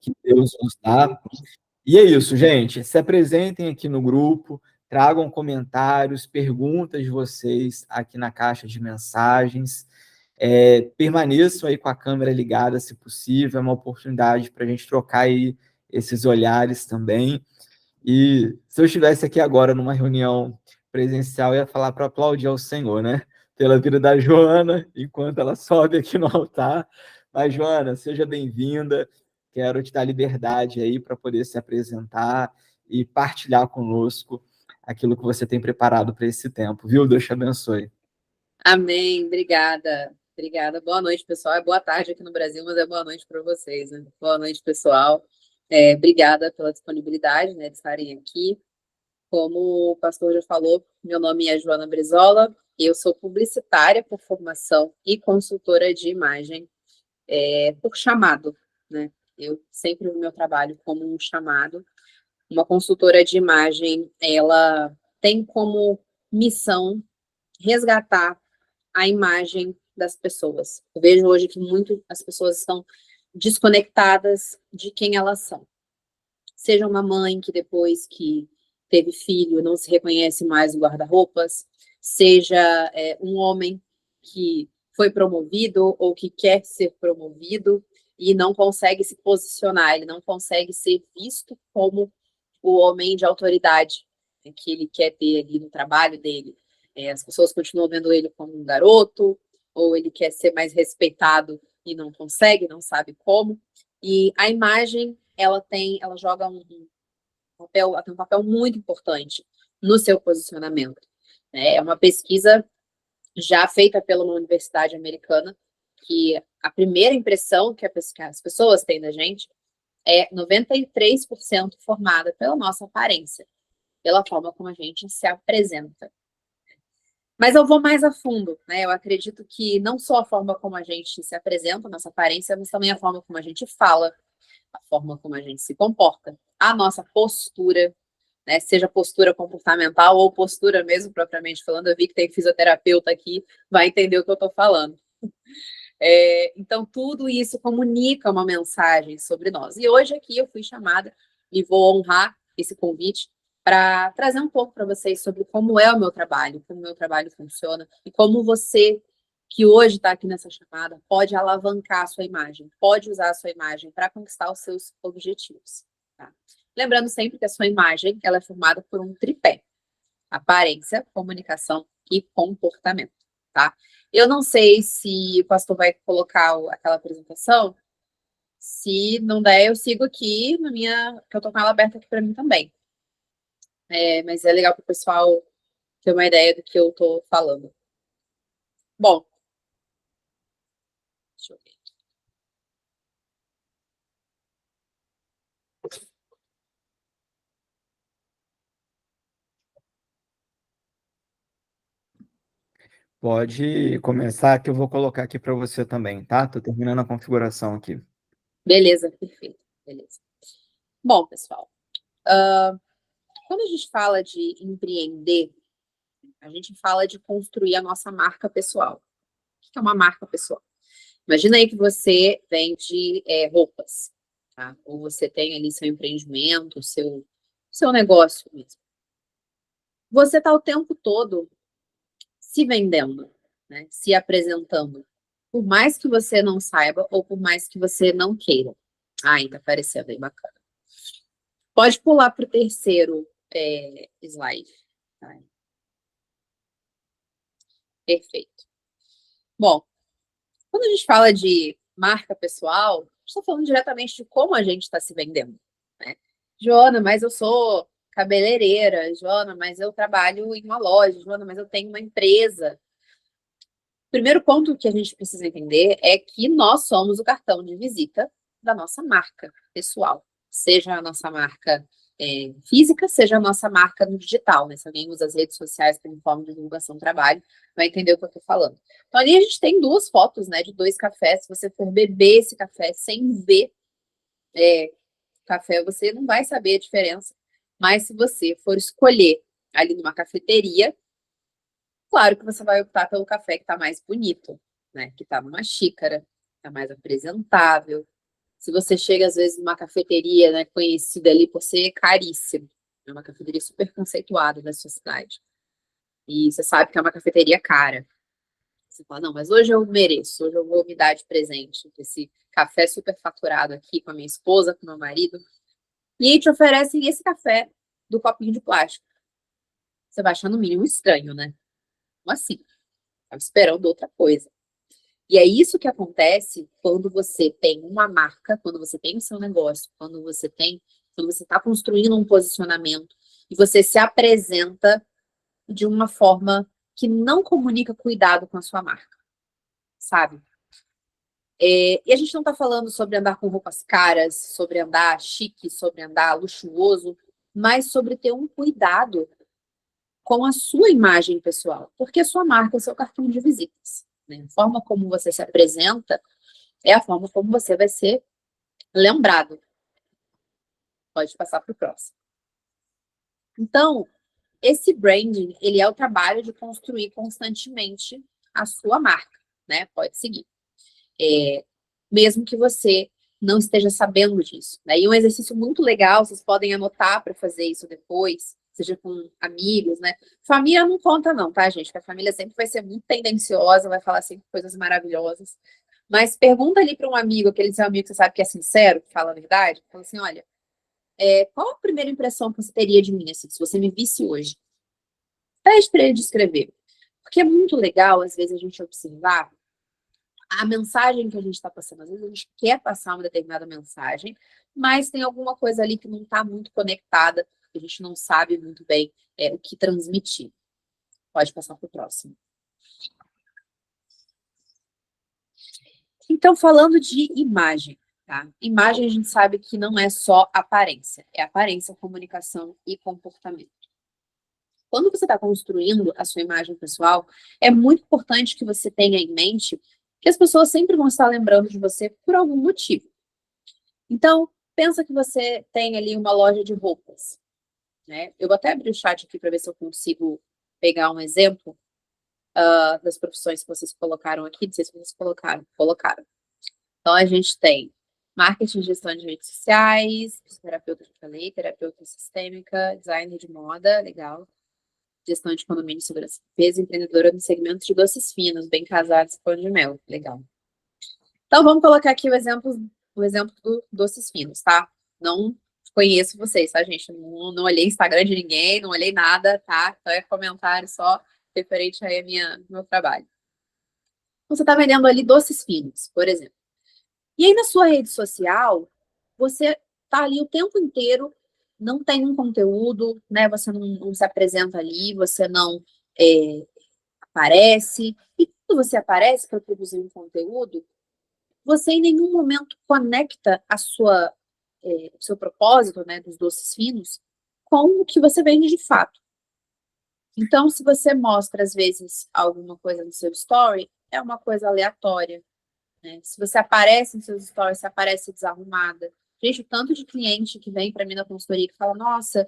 que Deus nos dá. E é isso, gente. Se apresentem aqui no grupo, tragam comentários, perguntas de vocês aqui na caixa de mensagens. Permaneçam aí com a câmera ligada, se possível. É uma oportunidade para a gente trocar aí esses olhares também. E se eu estivesse aqui agora numa reunião presencial, eu ia falar para aplaudir ao Senhor, né? Pela vida da Joana, enquanto ela sobe aqui no altar. Mas, Joana, seja bem-vinda. Quero te dar liberdade aí para poder se apresentar e partilhar conosco aquilo que você tem preparado para esse tempo, viu? Deus te abençoe. Amém, obrigada. Obrigada. Boa noite, pessoal. É boa tarde aqui no Brasil, mas é boa noite para vocês, né? Boa noite, pessoal. Obrigada pela disponibilidade, né, de estarem aqui. Como o pastor já falou, meu nome é Joana Brizola, eu sou publicitária por formação e consultora de imagem por chamado, né? Eu sempre vi meu trabalho como um chamado. Uma consultora de imagem, ela tem como missão resgatar a imagem das pessoas. Eu vejo hoje que muito as pessoas estão desconectadas de quem elas são. Seja uma mãe que depois que teve filho não se reconhece mais no guarda-roupas, seja um homem que foi promovido ou que quer ser promovido e não consegue se posicionar, ele não consegue ser visto como o homem de autoridade que ele quer ter ali no trabalho dele. As pessoas continuam vendo ele como um garoto, ou ele quer ser mais respeitado e não consegue, não sabe como. E a imagem, ela joga ela tem um papel muito importante no seu posicionamento. É uma pesquisa já feita pela uma universidade americana, que a primeira impressão que as pessoas têm da gente é 93% formada pela nossa aparência, pela forma como a gente se apresenta. Mas eu vou mais a fundo, né? Eu acredito que não só a forma como a gente se apresenta, a nossa aparência, mas também a forma como a gente fala, a forma como a gente se comporta, a nossa postura, né? Seja postura comportamental ou postura mesmo, propriamente falando. Eu vi que tem fisioterapeuta aqui, vai entender o que eu estou falando. Então, tudo isso comunica uma mensagem sobre nós. E hoje aqui eu fui chamada e vou honrar esse convite para trazer um pouco para vocês sobre como é o meu trabalho, como o meu trabalho funciona e como você que hoje está aqui nessa chamada pode alavancar a sua imagem, pode usar a sua imagem para conquistar os seus objetivos. Tá? Lembrando sempre que a sua imagem ela é formada por um tripé: aparência, comunicação e comportamento. Tá? Eu não sei se o pastor vai colocar aquela apresentação. Se não der, eu sigo aqui na minha, que eu tô com ela aberta aqui para mim também. Mas é legal para o pessoal ter uma ideia do que eu tô falando. Bom, deixa eu ver. Pode começar que eu vou colocar aqui para você também, tá? Tô terminando a configuração aqui. Beleza, perfeito. Beleza. Bom, pessoal, quando a gente fala de empreender, a gente fala de construir a nossa marca pessoal. O que é uma marca pessoal? Imagina aí que você vende roupas, tá? Ou você tem ali seu empreendimento, seu negócio mesmo. Você está o tempo todo se vendendo, né? Se apresentando. Por mais que você não saiba ou por mais que você não queira. Ai, tá parecendo aí bacana. Pode pular para o terceiro slide. Tá? Perfeito. Bom, quando a gente fala de marca pessoal, a gente está falando diretamente de como a gente está se vendendo. Né? Joana, mas eu sou cabeleireira. Joana, mas eu trabalho em uma loja. Joana, mas eu tenho uma empresa. O primeiro ponto que a gente precisa entender é que nós somos o cartão de visita da nossa marca pessoal. Seja a nossa marca física, seja a nossa marca no digital. Né? Se alguém usa as redes sociais como forma de divulgação do trabalho, vai entender o que eu estou falando. Então, ali a gente tem duas fotos, né, de dois cafés. Se você for beber esse café sem ver café, você não vai saber a diferença. Mas se você for escolher ali numa cafeteria, claro que você vai optar pelo café que está mais bonito, né? Que está numa xícara, está mais apresentável. Se você chega, às vezes, numa cafeteria, né, conhecida ali por ser caríssima, é uma cafeteria super conceituada da sua cidade, e você sabe que é uma cafeteria cara. Você fala, não, mas hoje eu mereço, hoje eu vou me dar de presente esse café super faturado aqui com a minha esposa, com o meu marido. E aí te oferecem esse café do copinho de plástico. Você vai achar no mínimo estranho, né? Como assim? Estava esperando outra coisa. E é isso que acontece quando você tem uma marca, quando você tem o seu negócio, quando você está construindo um posicionamento e você se apresenta de uma forma que não comunica cuidado com a sua marca, sabe? E a gente não está falando sobre andar com roupas caras, sobre andar chique, sobre andar luxuoso, mas sobre ter um cuidado com a sua imagem pessoal, porque a sua marca é o seu cartão de visitas, né? A forma como você se apresenta é a forma como você vai ser lembrado. Pode passar para o próximo. Então, esse branding, ele é o trabalho de construir constantemente a sua marca, né? Pode seguir. Mesmo que você não esteja sabendo disso, né? E um exercício muito legal, vocês podem anotar para fazer isso depois, seja com amigos, né? Família não conta não, tá, gente? Porque a família sempre vai ser muito tendenciosa, vai falar sempre coisas maravilhosas. Mas pergunta ali para um amigo, aquele seu amigo que você sabe que é sincero, que fala a verdade, fala assim, olha, qual a primeira impressão que você teria de mim, assim, se você me visse hoje? Pede para ele descrever. Porque é muito legal, às vezes, a gente observar a mensagem que a gente está passando. Às vezes a gente quer passar uma determinada mensagem, mas tem alguma coisa ali que não está muito conectada, que a gente não sabe muito bem o que transmitir. Pode passar para o próximo. Então, falando de imagem, tá? Imagem a gente sabe que não é só aparência, é aparência, comunicação e comportamento. Quando você está construindo a sua imagem pessoal, é muito importante que você tenha em mente que as pessoas sempre vão estar lembrando de você por algum motivo. Então, pensa que você tem ali uma loja de roupas, né? Eu vou até abrir o chat aqui para ver se eu consigo pegar um exemplo das profissões que vocês colocaram aqui. Não sei se vocês colocaram. Então, a gente tem marketing e gestão de redes sociais, terapeuta que eu falei, terapeuta sistêmica, designer de moda, legal. Gestão de condomínio e segurança de limpeza, empreendedora no segmento de doces finos, bem casados e pão de mel. Legal. Então, vamos colocar aqui o exemplo do doces finos, tá? Não conheço vocês, tá, gente? Não olhei Instagram de ninguém, não olhei nada, tá? Então, é comentário só referente aí ao meu trabalho. Você está vendendo ali doces finos, por exemplo. E aí, na sua rede social, você tá ali o tempo inteiro, não tem um conteúdo, né? Você não se apresenta ali, você não aparece. E quando você aparece para produzir um conteúdo, você em nenhum momento conecta o seu propósito, né, dos doces finos, com o que você vende de fato. Então, se você mostra, às vezes, alguma coisa no seu story, é uma coisa aleatória, né? Se você aparece nos seus stories, você aparece desarrumada. Gente, o tanto de cliente que vem para mim na consultoria que fala, nossa,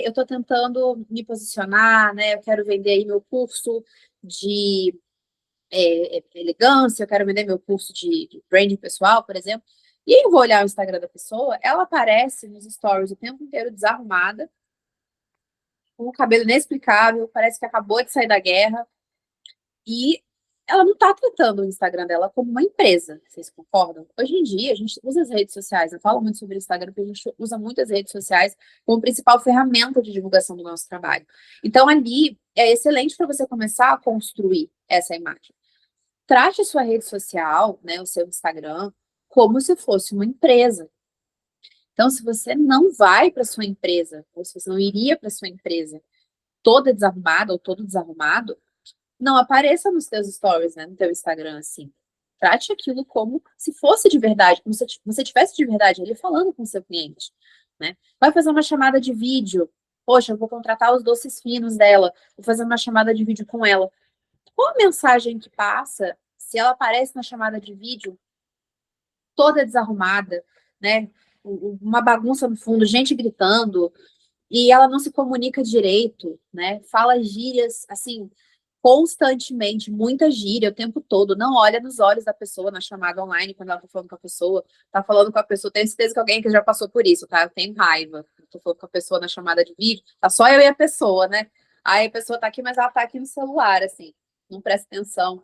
eu estou tentando me posicionar, né? Eu quero vender aí meu curso de elegância, eu quero vender meu curso de branding pessoal, por exemplo. E aí eu vou olhar o Instagram da pessoa, ela aparece nos stories o tempo inteiro desarrumada, com o cabelo inexplicável, parece que acabou de sair da guerra. E ela não está tratando o Instagram dela como uma empresa, vocês concordam? Hoje em dia, a gente usa as redes sociais, eu falo muito sobre o Instagram, porque a gente usa muitas redes sociais como principal ferramenta de divulgação do nosso trabalho. Então, ali, é excelente para você começar a construir essa imagem. Trate a sua rede social, né, o seu Instagram, como se fosse uma empresa. Então, se você não vai para sua empresa, ou se você não iria para sua empresa toda desarrumada ou todo desarrumado, não apareça nos teus stories, né, no teu Instagram, assim. Trate aquilo como se fosse de verdade, como se você tivesse de verdade ali falando com o seu cliente, né? Vai fazer uma chamada de vídeo. Poxa, eu vou contratar os doces finos dela. Vou fazer uma chamada de vídeo com ela. Qual a mensagem que passa se ela aparece na chamada de vídeo toda desarrumada, né? Uma bagunça no fundo, gente gritando, e ela não se comunica direito, né? Fala gírias, assim, constantemente, muita gíria o tempo todo, não olha nos olhos da pessoa na chamada online, quando ela tá falando com a pessoa, tá falando com a pessoa, tenho certeza que alguém que já passou por isso, tá? Eu tenho raiva, eu tô falando com a pessoa na chamada de vídeo, tá só eu e a pessoa, né? Aí a pessoa tá aqui, mas ela tá aqui no celular, assim, não presta atenção.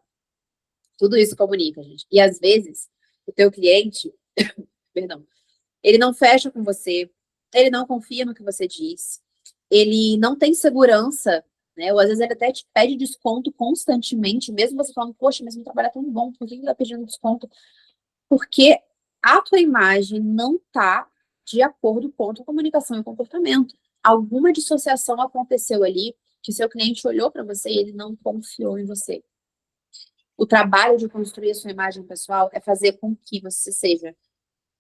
Tudo isso comunica, gente. E às vezes, o teu cliente, perdão, ele não fecha com você, ele não confia no que você diz, ele não tem segurança, né? Ou às vezes ele até te pede desconto constantemente, mesmo você falando, poxa, mas meu trabalho é tão bom, por que ele tá pedindo desconto? Porque a tua imagem não tá de acordo com a tua comunicação e comportamento. Alguma dissociação aconteceu ali, que seu cliente olhou para você e ele não confiou em você. O trabalho de construir a sua imagem pessoal é fazer com que você seja,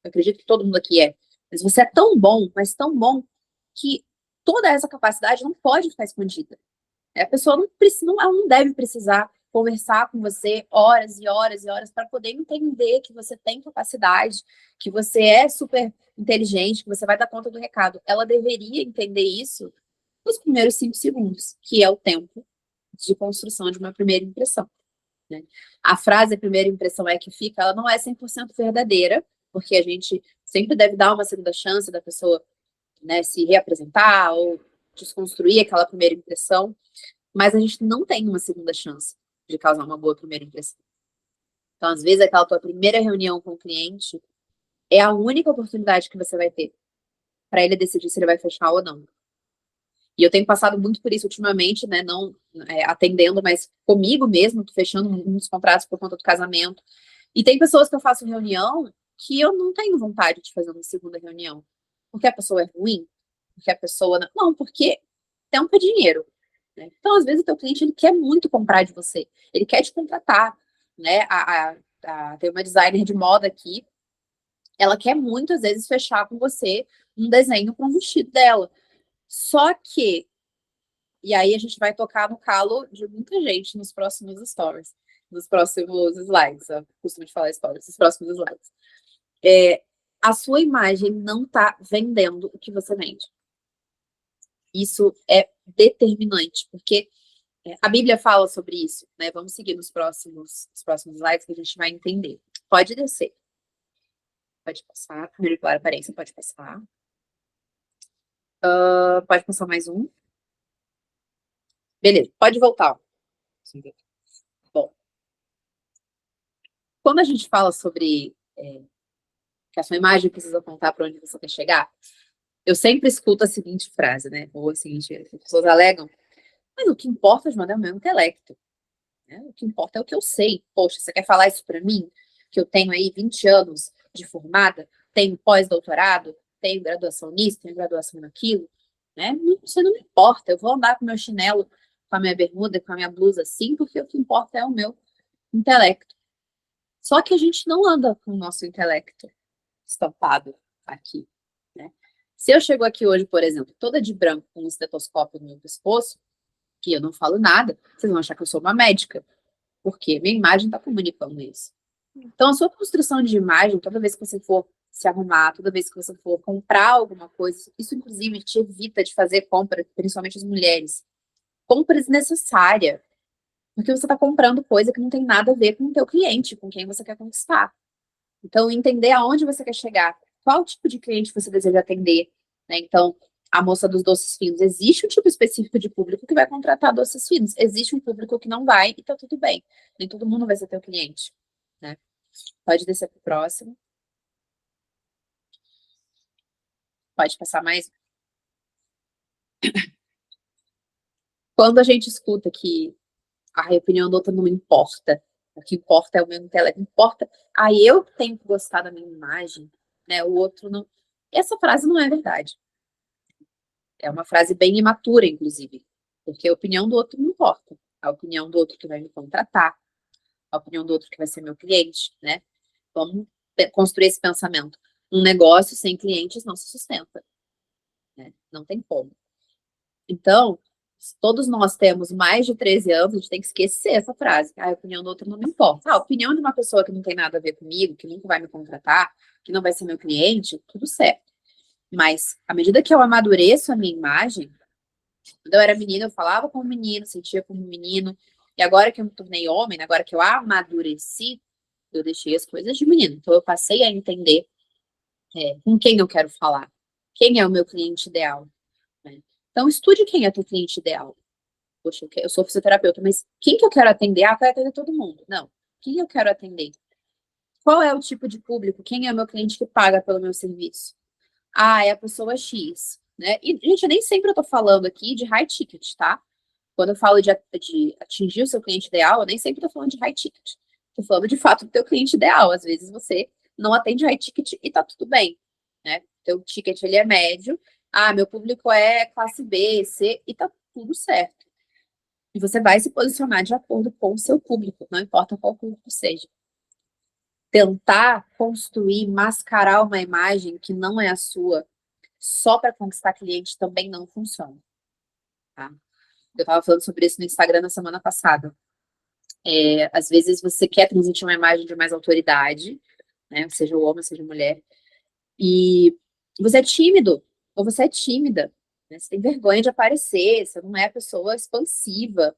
eu acredito que todo mundo aqui é, mas você é tão bom, mas tão bom, que toda essa capacidade não pode ficar escondida. A pessoa não precisa, ela não deve precisar conversar com você horas e horas e horas para poder entender que você tem capacidade, que você é super inteligente, que você vai dar conta do recado. Ela deveria entender isso nos primeiros 5 segundos, que é o tempo de construção de uma primeira impressão, né? A frase, a primeira impressão é que fica, ela não é 100% verdadeira, porque a gente sempre deve dar uma segunda chance da pessoa, né, se reapresentar ou desconstruir aquela primeira impressão, mas a gente não tem uma segunda chance de causar uma boa primeira impressão. Então, às vezes, aquela tua primeira reunião com o cliente é a única oportunidade que você vai ter para ele decidir se ele vai fechar ou não. E eu tenho passado muito por isso ultimamente, né? Não atendendo, mas comigo mesmo, fechando muitos contratos por conta do casamento. E tem pessoas que eu faço reunião que eu não tenho vontade de fazer uma segunda reunião. Porque a pessoa é ruim? Porque a pessoa... Não, porque tempo é dinheiro, né? Então, às vezes, o teu cliente ele quer muito comprar de você. Ele quer te contratar, né? Tem uma designer de moda aqui. Ela quer muito, às vezes, fechar com você um desenho para um vestido dela. Só que, e aí a gente vai tocar no calo de muita gente nos próximos stories, nos próximos slides, eu costumo de falar stories, nos próximos slides. A sua imagem não está vendendo o que você vende. Isso é determinante, porque a Bíblia fala sobre isso, né? Vamos seguir nos próximos slides que a gente vai entender. Pode descer. Pode passar. Primeiro pela aparência, pode passar. Pode passar mais um. Beleza, pode voltar. Bom, quando a gente fala sobre que a sua imagem precisa apontar para onde você quer chegar, eu sempre escuto a seguinte frase, né? Ou a seguinte, as pessoas alegam, mas o que importa, Joana, é o meu intelecto. Né? O que importa é o que eu sei. Poxa, você quer falar isso para mim? Que eu tenho aí 20 anos de formada, tenho pós-doutorado, tenho graduação nisso, tenho graduação naquilo, né? Isso não me importa. Eu vou andar com meu chinelo, com a minha bermuda, com a minha blusa assim, porque o que importa é o meu intelecto. Só que a gente não anda com o nosso intelecto estampado aqui, né? Se eu chego aqui hoje, por exemplo, toda de branco, com um estetoscópio no meu pescoço, que eu não falo nada, vocês vão achar que eu sou uma médica, porque minha imagem está comunicando isso. Então, a sua construção de imagem, toda vez que você for se arrumar, toda vez que você for comprar alguma coisa, isso inclusive te evita de fazer compra, principalmente as mulheres. Compra desnecessária, porque você está comprando coisa que não tem nada a ver com o teu cliente, com quem você quer conquistar. Então, entender aonde você quer chegar, qual tipo de cliente você deseja atender, né? Então, a moça dos doces finos, existe um tipo específico de público que vai contratar doces finos, existe um público que não vai e tá tudo bem. Nem todo mundo vai ser teu cliente, né? Pode descer pro próximo. Pode passar mais. Quando a gente escuta que a opinião do outro não importa, o que importa é o meu intelecto, importa, aí eu tenho que gostar da minha imagem, né? O outro não. Essa frase não é verdade. É uma frase bem imatura, inclusive, porque a opinião do outro não importa. A opinião do outro que vai me contratar, a opinião do outro que vai ser meu cliente, né? Vamos construir esse pensamento. Um negócio sem clientes não se sustenta, né? Não tem como. Então, se todos nós temos mais de 13 anos, a gente tem que esquecer essa frase. A opinião do outro não me importa. A opinião de uma pessoa que não tem nada a ver comigo, que nunca vai me contratar, que não vai ser meu cliente, tudo certo. Mas, à medida que eu amadureço a minha imagem, quando eu era menina, eu falava como menino, sentia como menino, E agora que eu me tornei homem, agora que eu amadureci, eu deixei as coisas de menino. Então, eu passei a entender com quem eu quero falar, quem é o meu cliente ideal, né? Então, estude quem é o teu cliente ideal. Poxa, eu sou fisioterapeuta, mas quem que eu quero atender? Ah, eu quero atender todo mundo. Não. Quem eu quero atender? Qual é o tipo de público? Quem é o meu cliente que paga pelo meu serviço? Ah, é a pessoa X, né? E, gente, eu nem sempre eu tô falando aqui de high ticket, tá? Quando eu falo de atingir o seu cliente ideal, eu nem sempre tô falando de high ticket. Tô falando de fato do teu cliente ideal. Às vezes você não atende high ticket e tá tudo bem, né? Teu ticket, ele é médio. Ah, meu público é classe B, C, e tá tudo certo. E você vai se posicionar de acordo com o seu público, não importa qual público seja. Tentar construir, mascarar uma imagem que não é a sua, só para conquistar cliente também não funciona. Tá? Eu estava falando sobre isso no Instagram na semana passada. Às vezes você quer transmitir uma imagem de mais autoridade, né? Seja o homem, seja a mulher, e você é tímido, ou você é tímida, né? Você tem vergonha de aparecer, você não é a pessoa expansiva,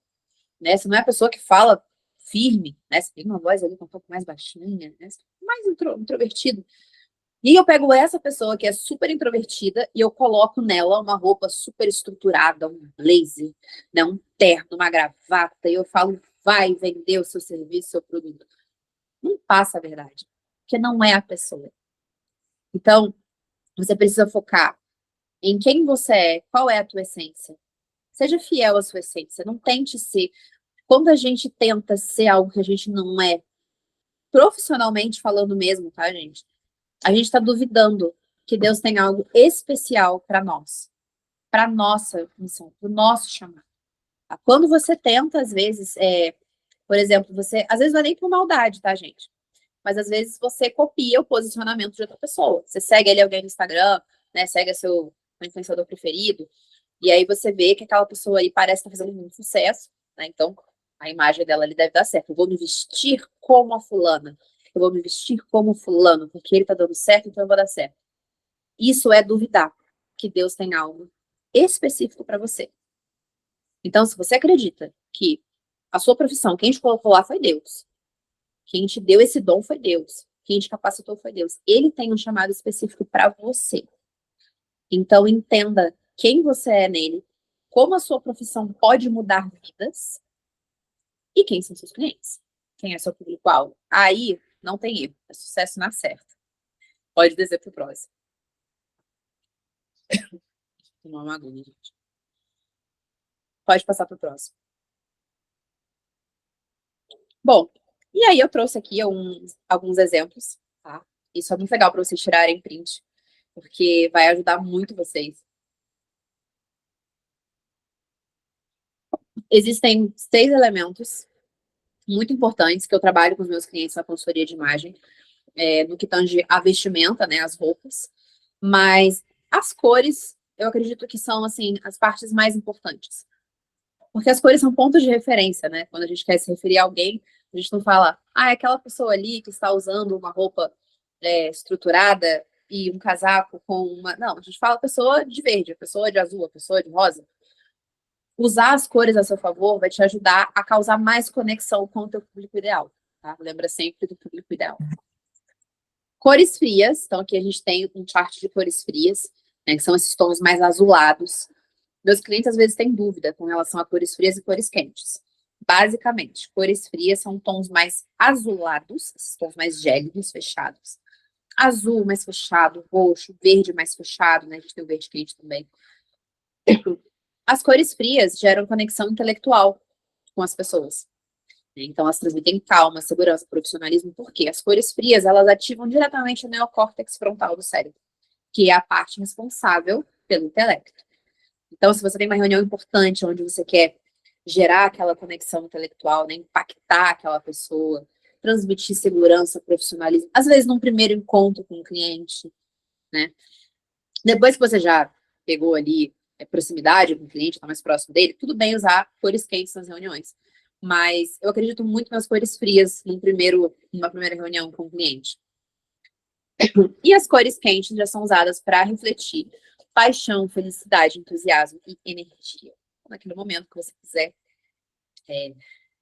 né? Você não é a pessoa que fala firme, né? Você tem uma voz ali um pouco mais baixinha, né? Mais introvertido. E eu pego essa pessoa que é super introvertida e eu coloco nela uma roupa super estruturada, um blazer, né? Um terno, uma gravata, e eu falo, vai vender o seu serviço, o seu produto. Não passa a verdade, porque não é a pessoa. Então, você precisa focar em quem você é, qual é a tua essência. Seja fiel à sua essência, não tente ser. Quando a gente tenta ser algo que a gente não é, profissionalmente falando mesmo, tá, gente? A gente está duvidando que Deus tem algo especial para nós, para nossa missão, para o nosso chamado. Tá? Quando você tenta, às vezes, por exemplo, você, às vezes não é nem por maldade, tá, gente? Mas às vezes você copia o posicionamento de outra pessoa. Você segue ali alguém no Instagram, né? Segue seu influenciador preferido, e aí você vê que aquela pessoa aí parece estar fazendo muito sucesso, né? Então, a imagem dela ali deve dar certo. Eu vou me vestir como a fulana. Eu vou me vestir como o fulano, porque ele tá dando certo, então eu vou dar certo. Isso é duvidar que Deus tem algo específico para você. Então, se você acredita que a sua profissão, quem te colocou lá foi Deus, quem te deu esse dom foi Deus, quem te capacitou foi Deus, ele tem um chamado específico para você. Então, entenda quem você é nele, como a sua profissão pode mudar vidas e quem são seus clientes. Quem é seu público-alvo. Aí, não tem erro. É sucesso na certa. Pode dizer pro próximo. Tomar uma aguinha, gente. Pode passar pro próximo. Bom, e aí eu trouxe aqui alguns exemplos, tá? Isso é muito legal para vocês tirarem print, porque vai ajudar muito vocês. Existem 6 elementos muito importantes que eu trabalho com os meus clientes na consultoria de imagem, no que tange a vestimenta, né, as roupas, mas as cores, eu acredito que são, assim, as partes mais importantes. Porque as cores são pontos de referência, né? Quando a gente quer se referir a alguém, a gente não fala, é aquela pessoa ali que está usando uma roupa estruturada e um casaco com uma... Não, a gente fala a pessoa de verde, a pessoa de azul, a pessoa de rosa. Usar as cores a seu favor vai te ajudar a causar mais conexão com o teu público ideal, tá? Lembra sempre do público ideal. Cores frias, então aqui a gente tem um chart de cores frias, né, que são esses tons mais azulados. Meus clientes às vezes têm dúvida com relação a cores frias e cores quentes. Basicamente, cores frias são tons mais azulados, esses tons mais gélidos, fechados. Azul mais fechado, roxo, verde mais fechado, né? A gente tem o verde quente também. As cores frias geram conexão intelectual com as pessoas. Então, elas transmitem calma, segurança, profissionalismo, porque as cores frias, elas ativam diretamente o neocórtex frontal do cérebro, que é a parte responsável pelo intelecto. Então, se você tem uma reunião importante onde você quer gerar aquela conexão intelectual, né, impactar aquela pessoa, transmitir segurança, profissionalismo, às vezes num primeiro encontro com o cliente, né? Depois que você já pegou ali proximidade com o cliente, está mais próximo dele, tudo bem usar cores quentes nas reuniões. Mas eu acredito muito nas cores frias numa primeira reunião com o cliente. E as cores quentes já são usadas para refletir paixão, felicidade, entusiasmo e energia. Naquele momento que você quiser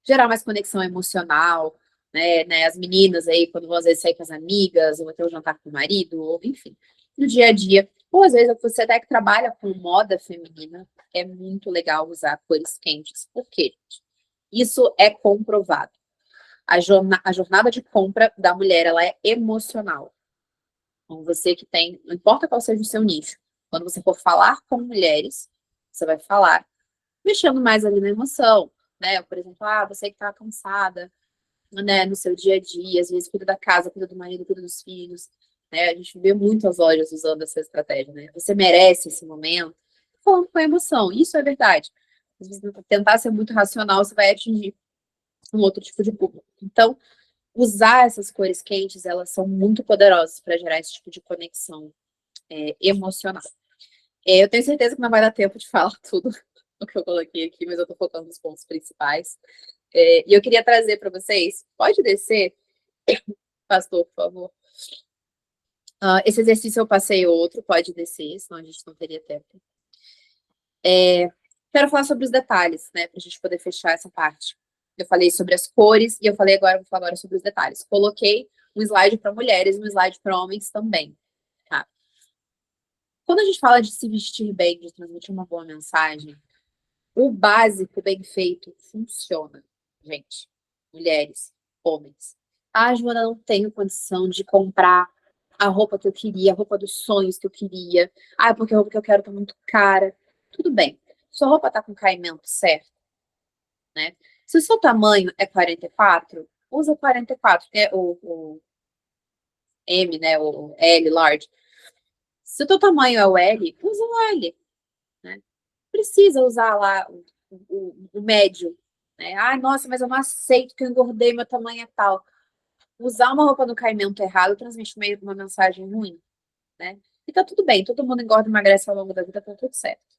gerar mais conexão emocional, né? As meninas aí, quando vão às vezes sair com as amigas, ou ter um jantar com o marido, ou enfim, no dia a dia. Ou às vezes você até que trabalha com moda feminina, é muito legal usar cores quentes. Por quê? Isso é comprovado. A jornada de compra da mulher, ela é emocional. Então, você que tem, não importa qual seja o seu nicho, quando você for falar com mulheres, você vai falar mexendo mais ali na emoção, né? Por exemplo, você que tá cansada, né, no seu dia a dia, às vezes cuida da casa, cuida do marido, cuida dos filhos, né? A gente vê muitas lojas usando essa estratégia, né? Você merece esse momento, falando com a emoção, isso é verdade. Se você tentar ser muito racional, você vai atingir um outro tipo de público. Então, usar essas cores quentes, elas são muito poderosas para gerar esse tipo de conexão emocional. Eu tenho certeza que não vai dar tempo de falar tudo o que eu coloquei aqui, mas eu estou focando nos pontos principais. E eu queria trazer para vocês, pode descer, pastor, por favor. Esse exercício eu passei outro, pode descer, senão a gente não teria tempo. Quero falar sobre os detalhes, né, para a gente poder fechar essa parte. Eu falei sobre as cores e vou falar agora sobre os detalhes. Coloquei um slide para mulheres e um slide para homens também, tá? Quando a gente fala de se vestir bem, de transmitir uma boa mensagem, o básico bem feito funciona, gente. Mulheres, homens. Joana, não tenho condição de comprar a roupa que eu queria, a roupa dos sonhos que eu queria. Porque a roupa que eu quero tá muito cara. Tudo bem. Sua roupa tá com o caimento certo, né? Se o seu tamanho é 44, usa 44, que é o M, né? O L, large. Se o teu tamanho é o L, usa o L, né? Precisa usar lá o médio, né? Nossa, mas eu não aceito que eu engordei, meu tamanho é tal. Usar uma roupa no caimento errado transmite meio uma mensagem ruim, né? E tá tudo bem, todo mundo engorda e emagrece ao longo da vida, tá tudo certo.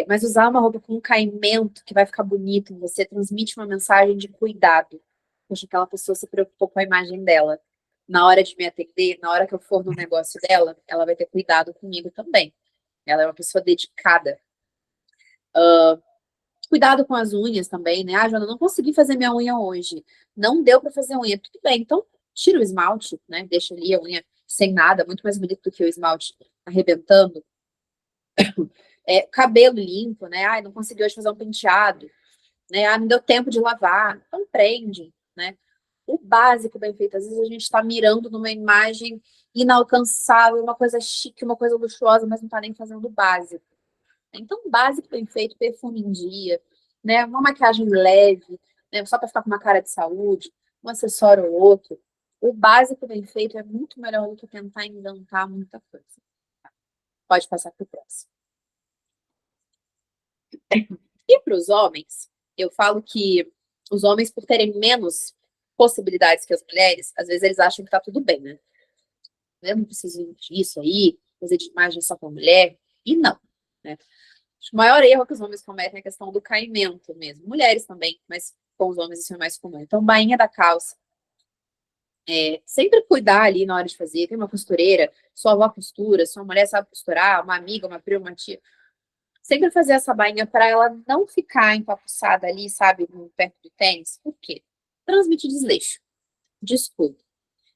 Mas usar uma roupa com um caimento que vai ficar bonito, você transmite uma mensagem de cuidado. Poxa, aquela pessoa se preocupou com a imagem dela. Na hora de me atender, na hora que eu for no negócio dela, ela vai ter cuidado comigo também. Ela é uma pessoa dedicada. Cuidado com as unhas também, né? Joana, não consegui fazer minha unha hoje. Não deu para fazer unha. Tudo bem, então tira o esmalte, né? Deixa ali a unha sem nada, muito mais bonito do que o esmalte arrebentando. Cabelo limpo, né? Não consegui hoje fazer um penteado, né? Não deu tempo de lavar. Então prende, né? O básico bem feito. Às vezes a gente está mirando numa imagem inalcançável, uma coisa chique, uma coisa luxuosa, mas não está nem fazendo o básico. Então, básico bem feito, perfume em dia, né? Uma maquiagem leve, né? Só para ficar com uma cara de saúde, um acessório ou outro. O básico bem feito é muito melhor do que tentar inventar muita coisa. Pode passar para o próximo. E para os homens, eu falo que os homens, por terem menos possibilidades que as mulheres, às vezes eles acham que tá tudo bem, né? Eu não preciso disso aí, fazer de imagem só para mulher. E não, né? O maior erro que os homens cometem é a questão do caimento mesmo. Mulheres também, mas com os homens isso é mais comum. Então, bainha da calça. Sempre cuidar ali na hora de fazer. Tem uma costureira, sua avó costura, sua mulher sabe costurar, uma amiga, uma prima, uma tia. Sempre fazer essa bainha para ela não ficar empapuçada ali, sabe, perto do tênis. Por quê? Transmite desleixo, descuido.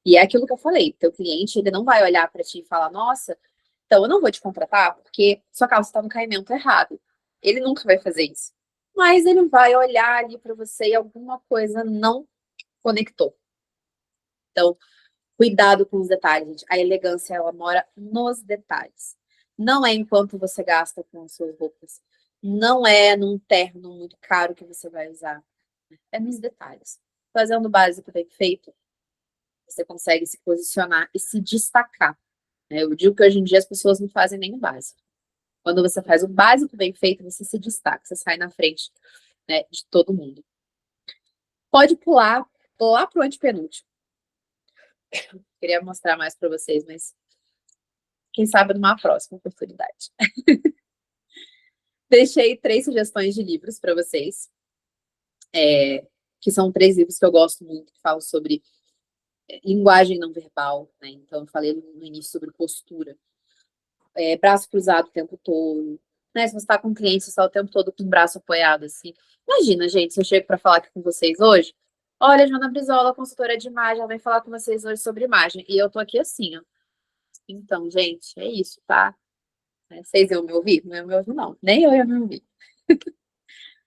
E é aquilo que eu falei, teu cliente, ele não vai olhar para ti e falar, nossa, então eu não vou te contratar porque sua calça está no caimento errado. Ele nunca vai fazer isso. Mas ele vai olhar ali para você e alguma coisa não conectou. Então, cuidado com os detalhes, gente. A elegância, ela mora nos detalhes. Não é enquanto você gasta com as suas roupas. Não é num terno muito caro que você vai usar. É nos detalhes. Fazendo o básico bem feito, você consegue se posicionar e se destacar. Eu digo que hoje em dia as pessoas não fazem nem o básico. Quando você faz o básico bem feito, você se destaca, você sai na frente, né, de todo mundo. Pode pular lá para o antepenúltimo. Queria mostrar mais para vocês, mas quem sabe numa próxima oportunidade. Deixei 3 sugestões de livros para vocês, que são 3 livros que eu gosto muito, que falam sobre linguagem não verbal, né? Então, eu falei no início sobre postura. Braço cruzado o tempo todo, né? Se você está com um cliente, você está o tempo todo com o braço apoiado, assim. Imagina, gente, se eu chego para falar aqui com vocês hoje, olha, Joana Brizola, consultora de imagem, ela vem falar com vocês hoje sobre imagem. E eu tô aqui assim, ó. Então, gente, é isso, tá? Vocês iam me ouvir? Não iam me ouvir, não. Nem eu ia me ouvir.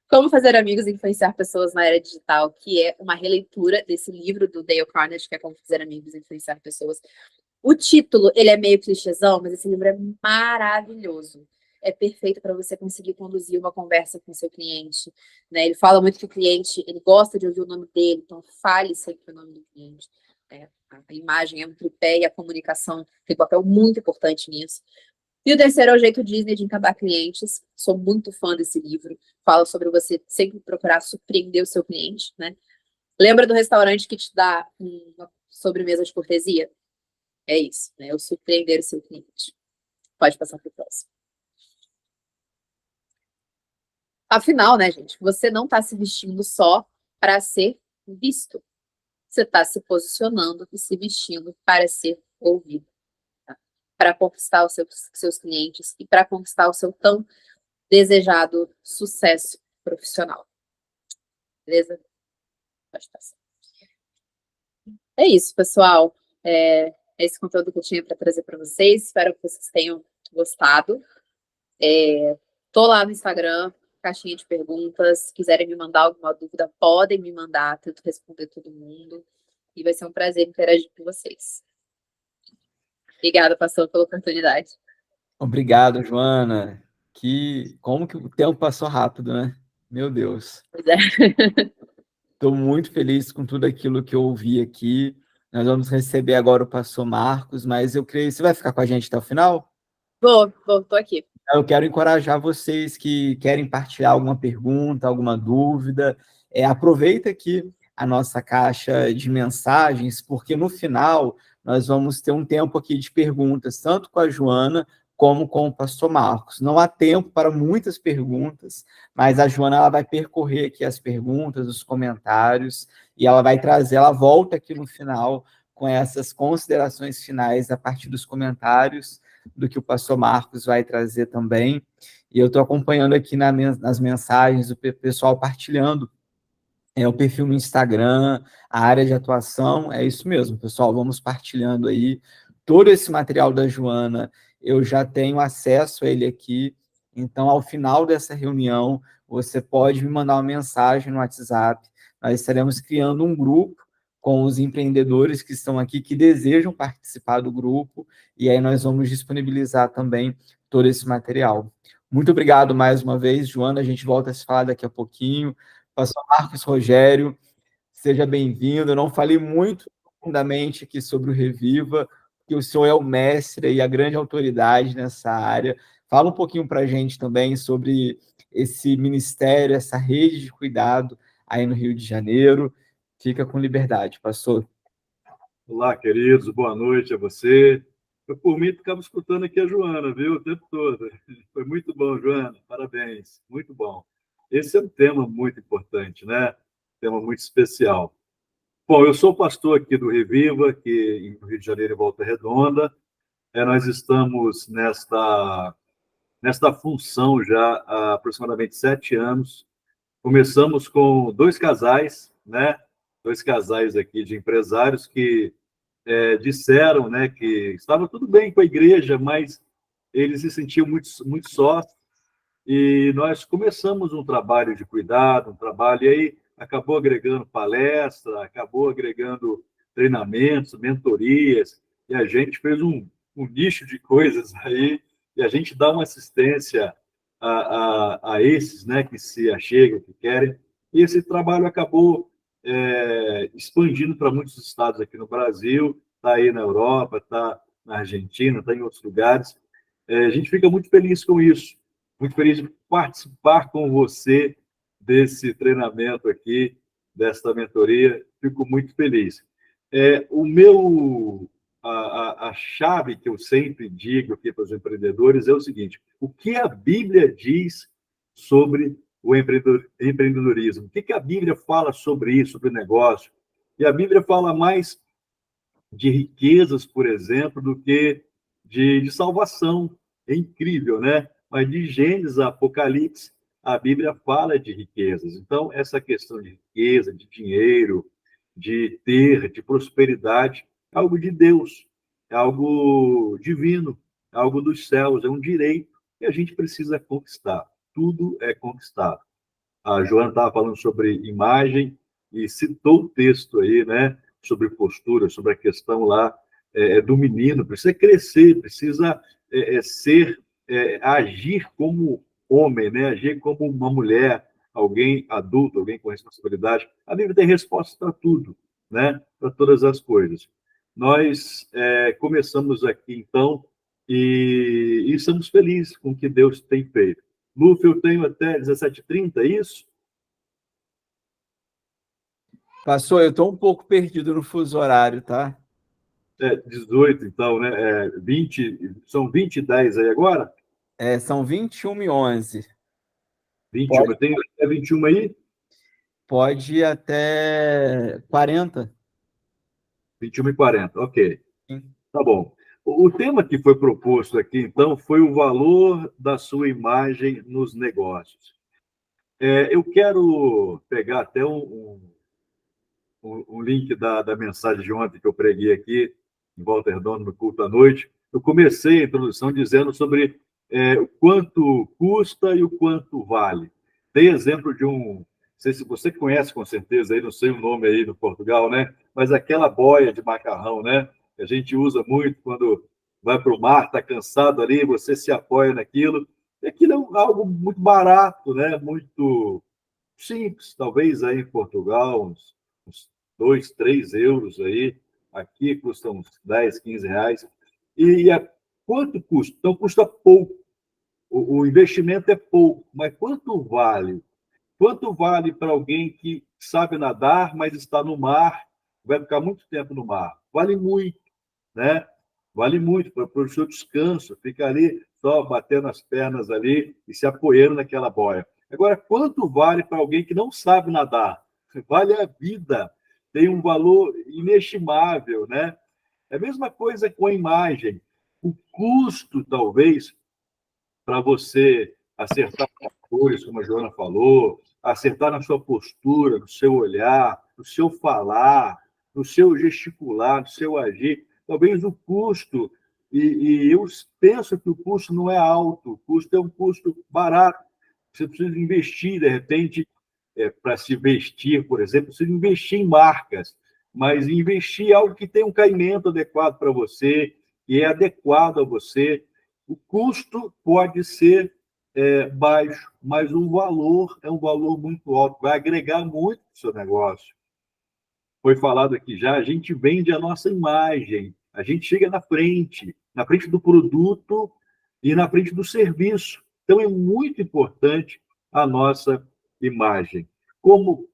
Como Fazer Amigos e Influenciar Pessoas na Era Digital, que é uma releitura desse livro do Dale Carnegie, que é Como Fazer Amigos e Influenciar Pessoas. O título, ele é meio clichêzão, mas esse livro é maravilhoso. É perfeito para você conseguir conduzir uma conversa com o seu cliente, né? Ele fala muito que o cliente, ele gosta de ouvir o nome dele, então fale sempre o nome do cliente. A imagem é um tripé e a comunicação tem um papel muito importante nisso. E o terceiro é o jeito Disney de encantar clientes. Sou muito fã desse livro. Fala sobre você sempre procurar surpreender o seu cliente, né? Lembra do restaurante que te dá uma sobremesa de cortesia? É isso, né? O surpreender o seu cliente. Pode passar para o próximo. Afinal, né, gente? Você não está se vestindo só para ser visto. Você está se posicionando e se vestindo para ser ouvido. Tá? Para conquistar os seus clientes e para conquistar o seu tão desejado sucesso profissional. Beleza? Pode passar. É isso, pessoal. É esse conteúdo que eu tinha para trazer para vocês. Espero que vocês tenham gostado. Tô lá no Instagram, caixinha de perguntas. Se quiserem me mandar alguma dúvida, podem me mandar. Tento responder todo mundo. E vai ser um prazer interagir com vocês. Obrigada, pastor, pela oportunidade. Obrigado, Joana. Como que o tempo passou rápido, né? Meu Deus. Pois é. Estou muito feliz com tudo aquilo que eu ouvi aqui. Nós vamos receber agora o pastor Marcos, mas eu creio... Você vai ficar com a gente até o final? Tô aqui. Eu quero encorajar vocês que querem partilhar alguma pergunta, alguma dúvida. Aproveita aqui a nossa caixa de mensagens, porque no final nós vamos ter um tempo aqui de perguntas, tanto com a Joana como com o pastor Marcos. Não há tempo para muitas perguntas, mas a Joana ela vai percorrer aqui as perguntas, os comentários, e ela vai trazer, ela volta aqui no final com essas considerações finais a partir dos comentários do que o pastor Marcos vai trazer também. E eu estou acompanhando aqui nas mensagens o pessoal partilhando o perfil no Instagram, a área de atuação, é isso mesmo, pessoal, vamos partilhando aí. Todo esse material da Joana, eu já tenho acesso a ele aqui, então, ao final dessa reunião, você pode me mandar uma mensagem no WhatsApp, nós estaremos criando um grupo com os empreendedores que estão aqui, que desejam participar do grupo, e aí nós vamos disponibilizar também todo esse material. Muito obrigado mais uma vez, Joana, a gente volta a se falar daqui a pouquinho. Pastor Marcos Rogério, seja bem-vindo. Eu não falei muito profundamente aqui sobre o Reviva, porque o senhor é o mestre e a grande autoridade nessa área. Fala um pouquinho para a gente também sobre esse ministério, essa rede de cuidado aí no Rio de Janeiro. Fica com liberdade, pastor. Olá, queridos, boa noite a você. Eu, por mim, ficava escutando aqui a Joana, viu, o tempo todo. Foi muito bom, Joana, parabéns, muito bom. Esse é um tema muito importante, né? Tema muito especial. Bom, eu sou pastor aqui do Reviva, que em Rio de Janeiro, em Volta Redonda. Nós estamos nesta função já há aproximadamente 7 anos. Começamos com 2 casais, né? 2 casais aqui de empresários que disseram, né, que estava tudo bem com a igreja, mas eles se sentiam muito sós. E nós começamos um trabalho de cuidado, um trabalho, e aí acabou agregando palestra, acabou agregando treinamentos, mentorias, e a gente fez um nicho de coisas aí, e a gente dá uma assistência a esses, né, que se achegam, que querem, e esse trabalho acabou expandindo para muitos estados aqui no Brasil, está aí na Europa, está na Argentina, está em outros lugares. A gente fica muito feliz com isso, muito feliz de participar com você desse treinamento aqui, desta mentoria. Fico muito feliz. A chave que eu sempre digo aqui para os empreendedores é o seguinte: o que a Bíblia diz sobre o empreendedorismo? O que a Bíblia fala sobre isso, sobre negócio? E a Bíblia fala mais de riquezas, por exemplo, do que de salvação. É incrível, né? Mas de Gênesis a Apocalipse, a Bíblia fala de riquezas. Então, essa questão de riqueza, de dinheiro, de ter, de prosperidade, é algo de Deus, é algo divino, é algo dos céus, é um direito que a gente precisa conquistar. Tudo é conquistado. A Joana estava falando sobre imagem e citou o texto aí, né? Sobre postura, sobre a questão lá do menino. Precisa crescer, precisa ser, agir como homem, né? Agir como uma mulher, alguém adulto, alguém com responsabilidade. A Bíblia tem resposta para tudo, né? Para todas as coisas. Nós começamos aqui, então, e estamos felizes com o que Deus tem feito. Lufa, eu tenho até 17h30, é isso? Pastor, eu estou um pouco perdido no fuso horário, tá? 18, então, né? 20, são 20h10 aí agora? São 21h11. 21, Pode, eu tenho até 21 aí? pode ir até 40. 21h40, ok. Sim. Tá bom. O tema que foi proposto aqui, então, foi o valor da sua imagem nos negócios. Eu quero pegar até um link da mensagem de ontem que eu preguei aqui, em Volta Redonda, no culto à noite. Eu comecei a introdução dizendo sobre o quanto custa e o quanto vale. Dei exemplo de não sei se você conhece com certeza, aí não sei o nome aí no Portugal, né? Mas aquela boia de macarrão, né? Que a gente usa muito quando vai para o mar, está cansado ali, você se apoia naquilo. E aquilo é algo muito barato, né? Muito simples, talvez aí em Portugal, uns 2, 3 euros aí, aqui custa uns 10, 15 reais. E quanto custa? Então, custa pouco. O investimento é pouco, mas quanto vale? Quanto vale para alguém que sabe nadar, mas está no mar, vai ficar muito tempo no mar? Vale muito, né? Vale muito para o seu descanso, fica ali só batendo as pernas ali e se apoiando naquela boia. Agora, quanto vale para alguém que não sabe nadar? Vale a vida, tem um valor inestimável, né? É a mesma coisa com a imagem. O custo, talvez, para você acertar as cores, como a Joana falou, acertar na sua postura, no seu olhar, no seu falar, no seu gesticular, no seu agir. Talvez o custo, e eu penso que o custo não é alto, o custo é um custo barato. Você precisa investir, de repente, para se vestir, por exemplo, precisa investir em marcas, mas investir em algo que tem um caimento adequado para você, que é adequado a você. O custo pode ser baixo, mas o valor é um valor muito alto, vai agregar muito para o seu negócio. Foi falado aqui já, a gente vende a nossa imagem, a gente chega na frente do produto e na frente do serviço. Então, é muito importante a nossa imagem. Como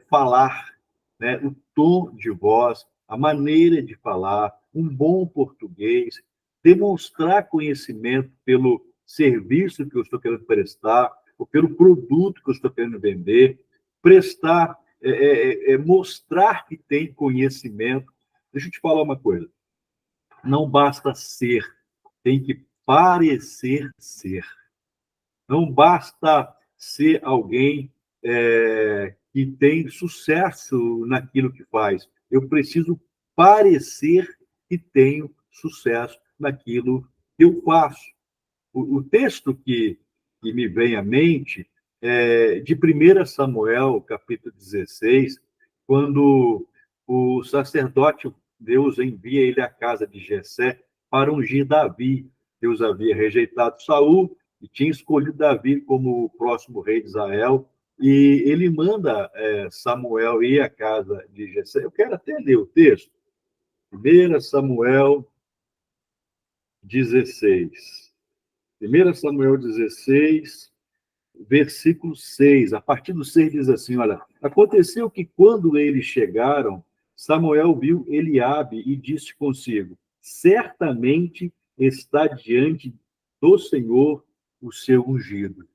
falar, né? O tom de voz, a maneira de falar, um bom português, demonstrar conhecimento pelo serviço que eu estou querendo prestar, ou pelo produto que eu estou querendo vender, prestar, mostrar que tem conhecimento. Deixa eu te falar uma coisa. Não basta ser, tem que parecer ser. Não basta ser alguém que tem sucesso naquilo que faz. Eu preciso parecer que tenho sucesso naquilo que eu faço. O texto que me vem à mente é de 1 Samuel, capítulo 16, quando o sacerdote, Deus envia ele à casa de Jessé para ungir Davi. Deus havia rejeitado Saul e tinha escolhido Davi como o próximo rei de Israel. E ele manda Samuel ir à casa de Jessé. Eu quero até ler o texto. 1 Samuel 16. 1 Samuel 16, versículo 6. A partir do 6 diz assim, olha, aconteceu que quando eles chegaram, Samuel viu Eliabe e disse consigo, certamente está diante do Senhor o seu ungido.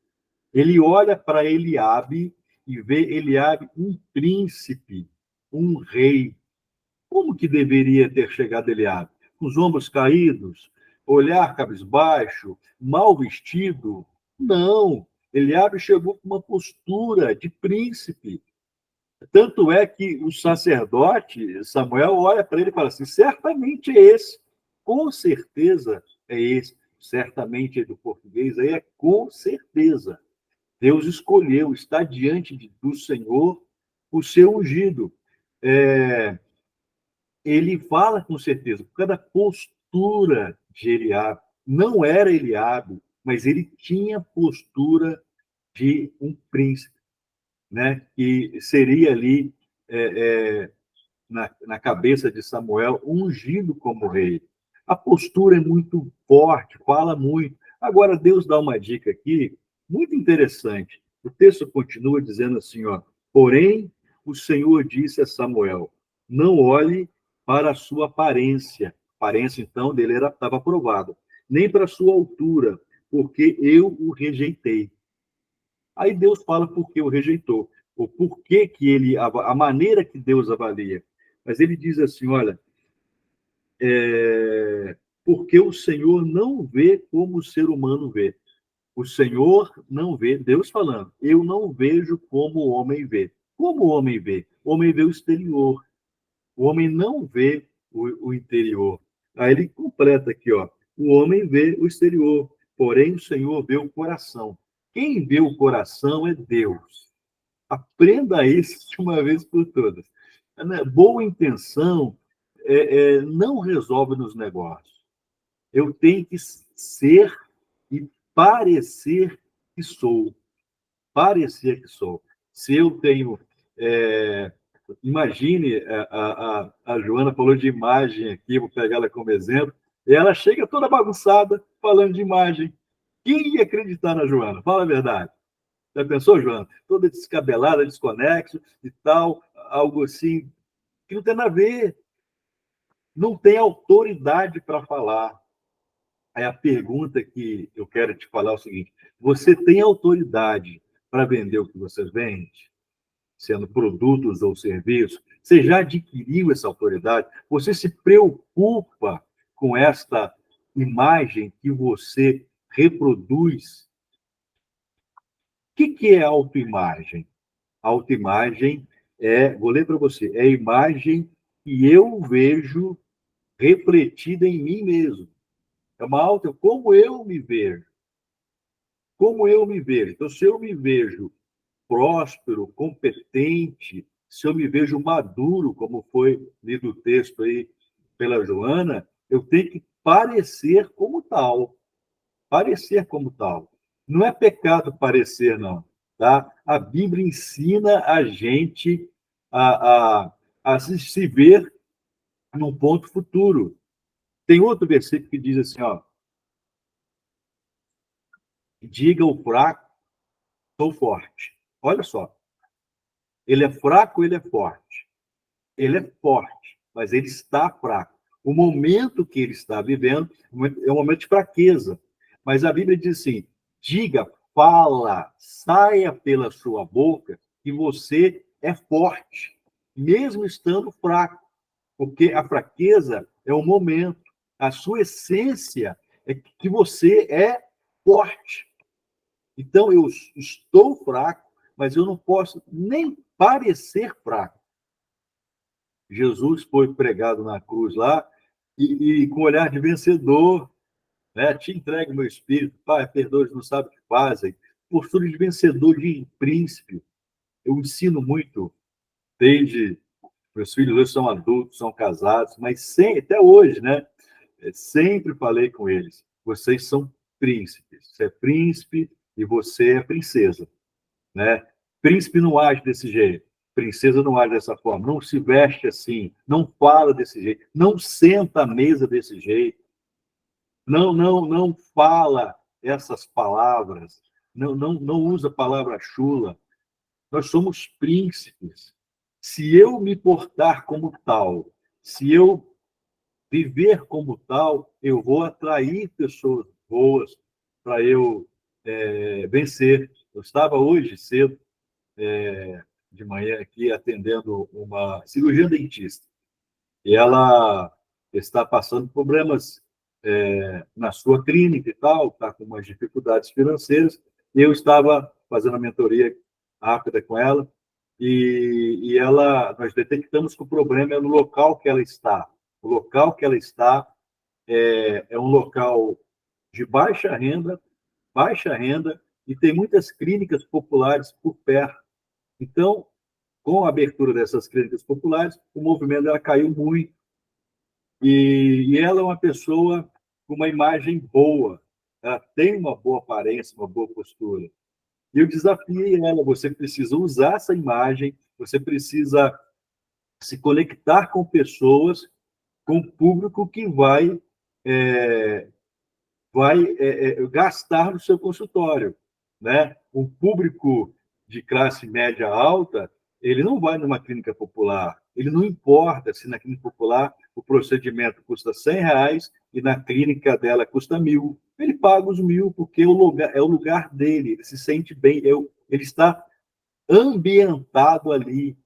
Ele olha para Eliabe e vê Eliabe um príncipe, um rei. Como que deveria ter chegado Eliabe? Com os ombros caídos, olhar cabisbaixo, mal vestido? Não. Eliabe chegou com uma postura de príncipe. Tanto é que o sacerdote, Samuel, olha para ele e fala assim, certamente é esse, com certeza é esse. Certamente é do português, aí é com certeza. Deus escolheu, está diante do Senhor o seu ungido. Ele fala com certeza, por causa da postura de Eliabe. Não era Eliabe, mas ele tinha postura de um príncipe, né? Que seria ali, na cabeça de Samuel, ungido como rei. A postura é muito forte, fala muito. Agora, Deus dá uma dica aqui, muito interessante. O texto continua dizendo assim, ó, porém, o Senhor disse a Samuel, não olhe para a sua aparência. A aparência, então, dele estava aprovada. Nem para a sua altura, porque eu o rejeitei. Aí Deus fala por que o rejeitou, o porquê que ele, a maneira que Deus avalia. Mas ele diz assim, olha, porque o Senhor não vê como o ser humano vê. O Senhor não vê, Deus falando, eu não vejo como o homem vê. Como o homem vê? O homem vê o exterior. O homem não vê o interior. Aí ele completa aqui, ó. O homem vê o exterior, porém o Senhor vê o coração. Quem vê o coração é Deus. Aprenda isso de uma vez por todas. Boa intenção não resolve nos negócios. Eu tenho que ser e parecer que sou. Parecer que sou. Se eu tenho... imagine, a Joana falou de imagem aqui, vou pegar ela como exemplo, e ela chega toda bagunçada falando de imagem. Quem ia acreditar na Joana? Fala a verdade. Já pensou, Joana? Toda descabelada, desconexo e tal, algo assim, que não tem nada a ver. Não tem autoridade para falar. Aí a pergunta que eu quero te falar é o seguinte: você tem autoridade para vender o que você vende? Sendo produtos ou serviços? Você já adquiriu essa autoridade? Você se preocupa com esta imagem que você reproduz? O que é autoimagem? Autoimagem vou ler para você, é a imagem que eu vejo refletida em mim mesmo. É uma como eu me vejo. Como eu me vejo. Então, se eu me vejo próspero, competente, se eu me vejo maduro, como foi lido o texto aí pela Joana, eu tenho que parecer como tal. Parecer como tal. Não é pecado parecer, não. Tá? A Bíblia ensina a gente a se ver num ponto futuro. Tem outro versículo que diz assim, ó, diga ao fraco, sou forte. Olha só, ele é fraco, ele é forte. Ele é forte, mas ele está fraco. O momento que ele está vivendo é um momento de fraqueza. Mas a Bíblia diz assim, diga, fala, saia pela sua boca que você é forte, mesmo estando fraco. Porque a fraqueza é o momento. A sua essência é que você é forte. Então, eu estou fraco, mas eu não posso nem parecer fraco. Jesus foi pregado na cruz lá e com olhar de vencedor, né? Te entregue meu espírito, Pai, perdoa, eles não sabem o que fazem. Postura de vencedor, de príncipe. Eu ensino muito, desde... Meus filhos hoje são adultos, são casados, mas até hoje, né? Sempre falei com eles, vocês são príncipes. Você é príncipe e você é princesa, né? Príncipe não age desse jeito, princesa não age dessa forma, não se veste assim, não fala desse jeito, não senta à mesa desse jeito, não fala essas palavras, não usa a palavra chula. Nós somos príncipes. Se eu me portar como tal, se eu viver como tal, eu vou atrair pessoas boas para eu vencer. Eu estava hoje cedo, de manhã, aqui, atendendo uma cirurgiã dentista. E ela está passando problemas na sua clínica e tal, está com umas dificuldades financeiras. Eu estava fazendo a mentoria rápida com ela, e nós detectamos que o problema é no local que ela está. O local que ela está é um local de baixa renda, e tem muitas clínicas populares por perto. Então, com a abertura dessas clínicas populares, o movimento dela caiu muito. E ela é uma pessoa com uma imagem boa, ela tem uma boa aparência, uma boa postura. E eu desafiei ela: você precisa usar essa imagem, você precisa se conectar com pessoas, com o público que vai gastar no seu consultório, né? Um público de classe média alta, ele não vai numa clínica popular. Ele não importa se na clínica popular o procedimento custa R$ 100 e na clínica dela custa 1.000. Ele paga os 1.000 porque é o lugar dele, ele se sente bem, ele está ambientado ali.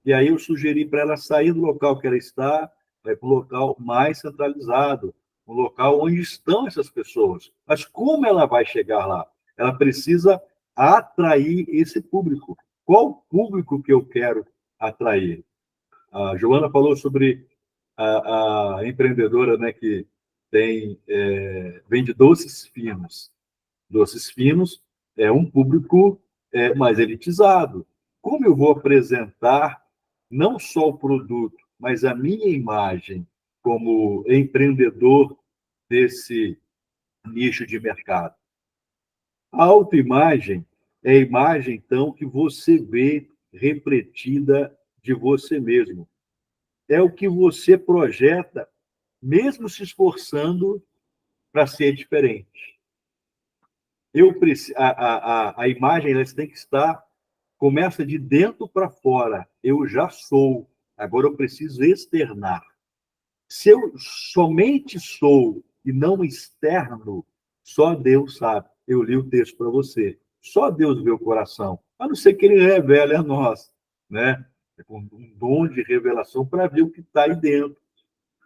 E aí eu sugeri para ela sair do local que ela está, para um local mais centralizado, um local onde estão essas pessoas. Mas como ela vai chegar lá? Ela precisa atrair esse público. Qual público que eu quero atrair? A Joana falou sobre a empreendedora, né, que vende doces finos. Doces finos é um público mais elitizado. Como eu vou apresentar não só o produto, mas a minha imagem como empreendedor desse nicho de mercado? A autoimagem é a imagem, então, que você vê refletida de você mesmo. É o que você projeta, mesmo se esforçando para ser diferente. A imagem ela tem que estar, começa de dentro para fora. Eu já sou, agora eu preciso externar. Se eu somente sou e não externo, só Deus sabe. Eu li o texto para você. Só Deus vê o coração. A não ser que ele revele a nós, né? É com um dom de revelação para ver o que está aí dentro.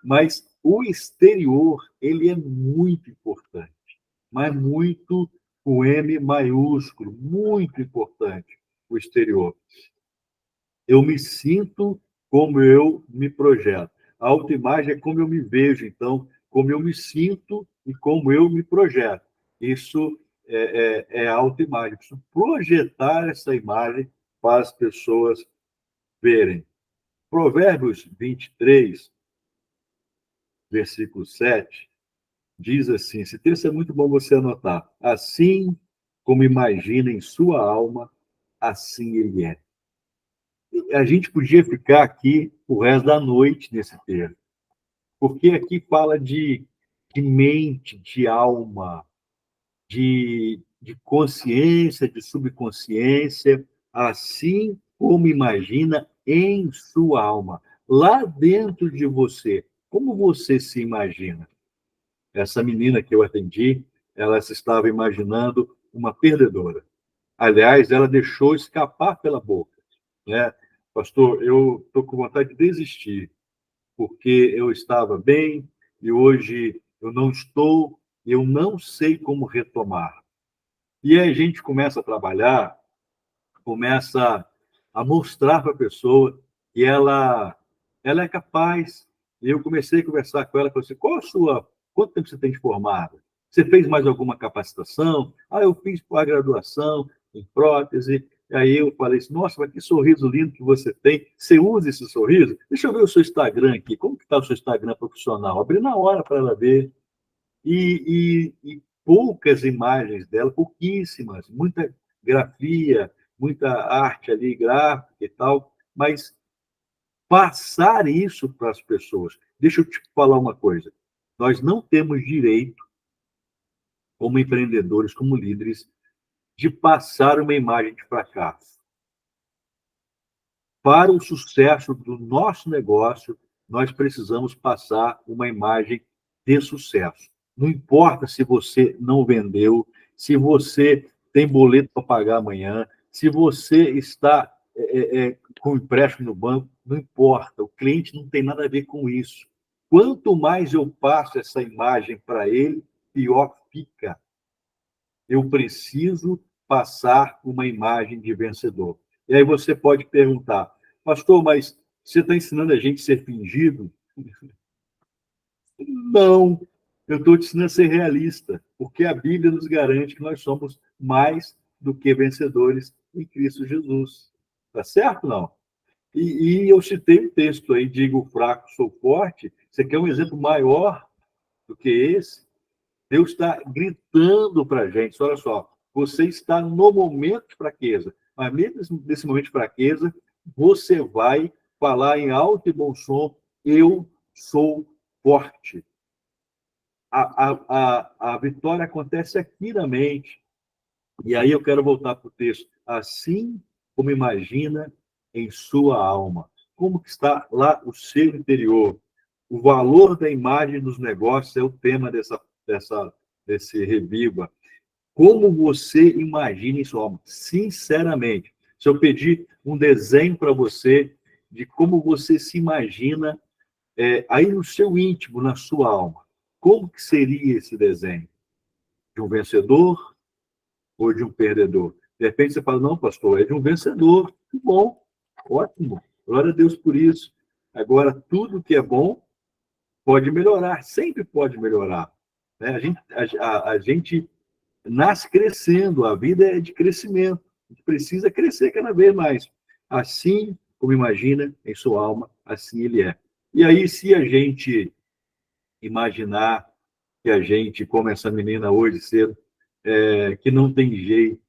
Mas o exterior, ele é muito importante, mas muito com M maiúsculo, muito importante o exterior. Eu me sinto como eu me projeto. A autoimagem é como eu me vejo, então, como eu me sinto e como eu me projeto. Isso é a autoimagem. Eu preciso projetar essa imagem para as pessoas verem. Provérbios 23, versículo 7, diz assim, esse texto é muito bom você anotar: assim como imagina em sua alma, assim ele é. A gente podia ficar aqui o resto da noite nesse texto, porque aqui fala de mente, de alma, de consciência, de subconsciência, assim como imagina em sua alma, lá dentro de você. Como você se imagina? Essa menina que eu atendi, ela se estava imaginando uma perdedora. Aliás, ela deixou escapar pela boca, né? Pastor, eu estou com vontade de desistir, porque eu estava bem e hoje eu não estou, eu não sei como retomar. E aí a gente começa a trabalhar, começa a mostrar para a pessoa que ela é capaz. E eu comecei a conversar com ela, falei assim: quanto tempo você tem de formada? Você fez mais alguma capacitação? Eu fiz pós-graduação em prótese. E aí eu falei assim: nossa, mas que sorriso lindo que você tem. Você usa esse sorriso? Deixa eu ver o seu Instagram aqui. Como que está o seu Instagram profissional? Abri na hora para ela ver. E poucas imagens dela, pouquíssimas, muita grafia, muita arte ali, gráfica e tal, mas passar isso para as pessoas. Deixa eu te falar uma coisa: nós não temos direito, como empreendedores, como líderes, de passar uma imagem de fracasso. Para o sucesso do nosso negócio, nós precisamos passar uma imagem de sucesso. Não importa se você não vendeu, se você tem boleto para pagar amanhã, se você está com empréstimo no banco, não importa. O cliente não tem nada a ver com isso. Quanto mais eu passo essa imagem para ele, pior fica. Eu preciso passar uma imagem de vencedor. E aí você pode perguntar, pastor, mas você está ensinando a gente a ser fingido? Não, eu estou te ensinando a ser realista, porque a Bíblia nos garante que nós somos mais do que vencedores em Cristo Jesus. Tá certo, não? E eu citei um texto aí, digo fraco, sou forte. Você quer um exemplo maior do que esse? Deus está gritando para a gente, olha só, você está no momento de fraqueza, mas mesmo nesse momento de fraqueza, você vai falar em alto e bom som, eu sou forte. A vitória acontece aqui na mente. E aí eu quero voltar para o texto. Assim como imagina em sua alma. Como que está lá o seu interior? O valor da imagem dos negócios é o tema desse Reviva. Como você imagina em sua alma? Sinceramente, se eu pedir um desenho para você de como você se imagina aí no seu íntimo, na sua alma, como que seria esse desenho? De um vencedor ou de um perdedor? De repente você fala, não, pastor, é de um vencedor. Que bom, ótimo, glória a Deus por isso. Agora, tudo que é bom pode melhorar, sempre pode melhorar. Né? A gente nasce crescendo, a vida é de crescimento, a gente precisa crescer cada vez mais. Assim como imagina em sua alma, assim ele é. E aí, se a gente imaginar que a gente, como essa menina hoje cedo, que não tem jeito,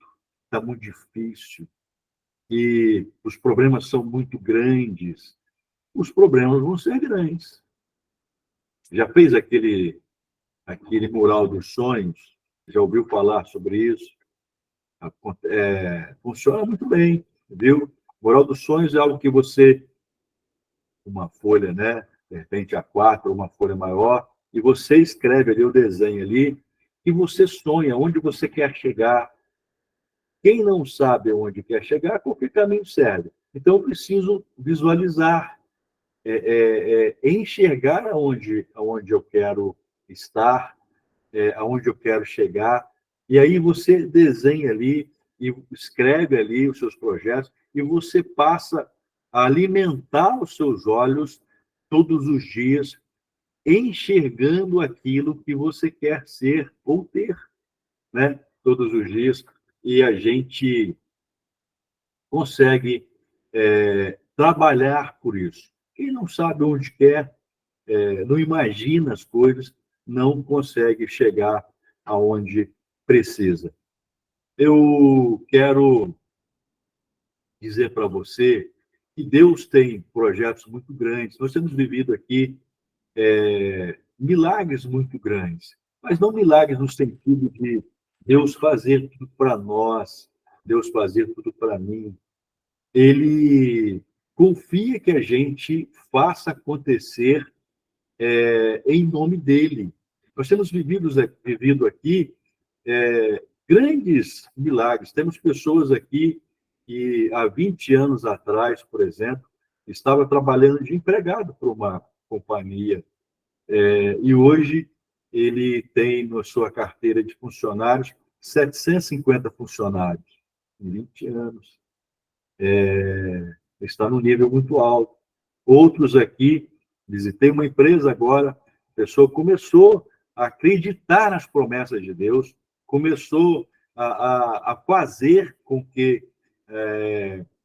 está muito difícil, e os problemas são muito grandes, os problemas vão ser grandes. Já fez aquele mural dos sonhos? Já ouviu falar sobre isso? Funciona muito bem, viu? Mural dos sonhos é algo que você, uma folha, né? De repente A4, uma folha maior, e você escreve ali o desenho ali, e você sonha onde você quer chegar. Quem não sabe onde quer chegar, qualquer caminho serve. Então, eu preciso visualizar, enxergar aonde eu quero estar, aonde eu quero chegar. E aí você desenha ali e escreve ali os seus projetos e você passa a alimentar os seus olhos todos os dias, enxergando aquilo que você quer ser ou ter, né? Todos os dias. E a gente consegue trabalhar por isso. Quem não sabe onde quer, não imagina as coisas, não consegue chegar aonde precisa. Eu quero dizer para você que Deus tem projetos muito grandes. Nós temos vivido aqui milagres muito grandes, mas não milagres no sentido de Deus fazer tudo para nós, Deus fazer tudo para mim. Ele confia que a gente faça acontecer em nome dele. Nós temos vivido aqui grandes milagres. Temos pessoas aqui que há 20 anos atrás, por exemplo, estava trabalhando de empregado para uma companhia e hoje ele tem na sua carteira de funcionários 750 funcionários em 20 anos. Está num nível muito alto. Outros aqui, visitei uma empresa agora, a pessoa começou a acreditar nas promessas de Deus, começou a fazer com que,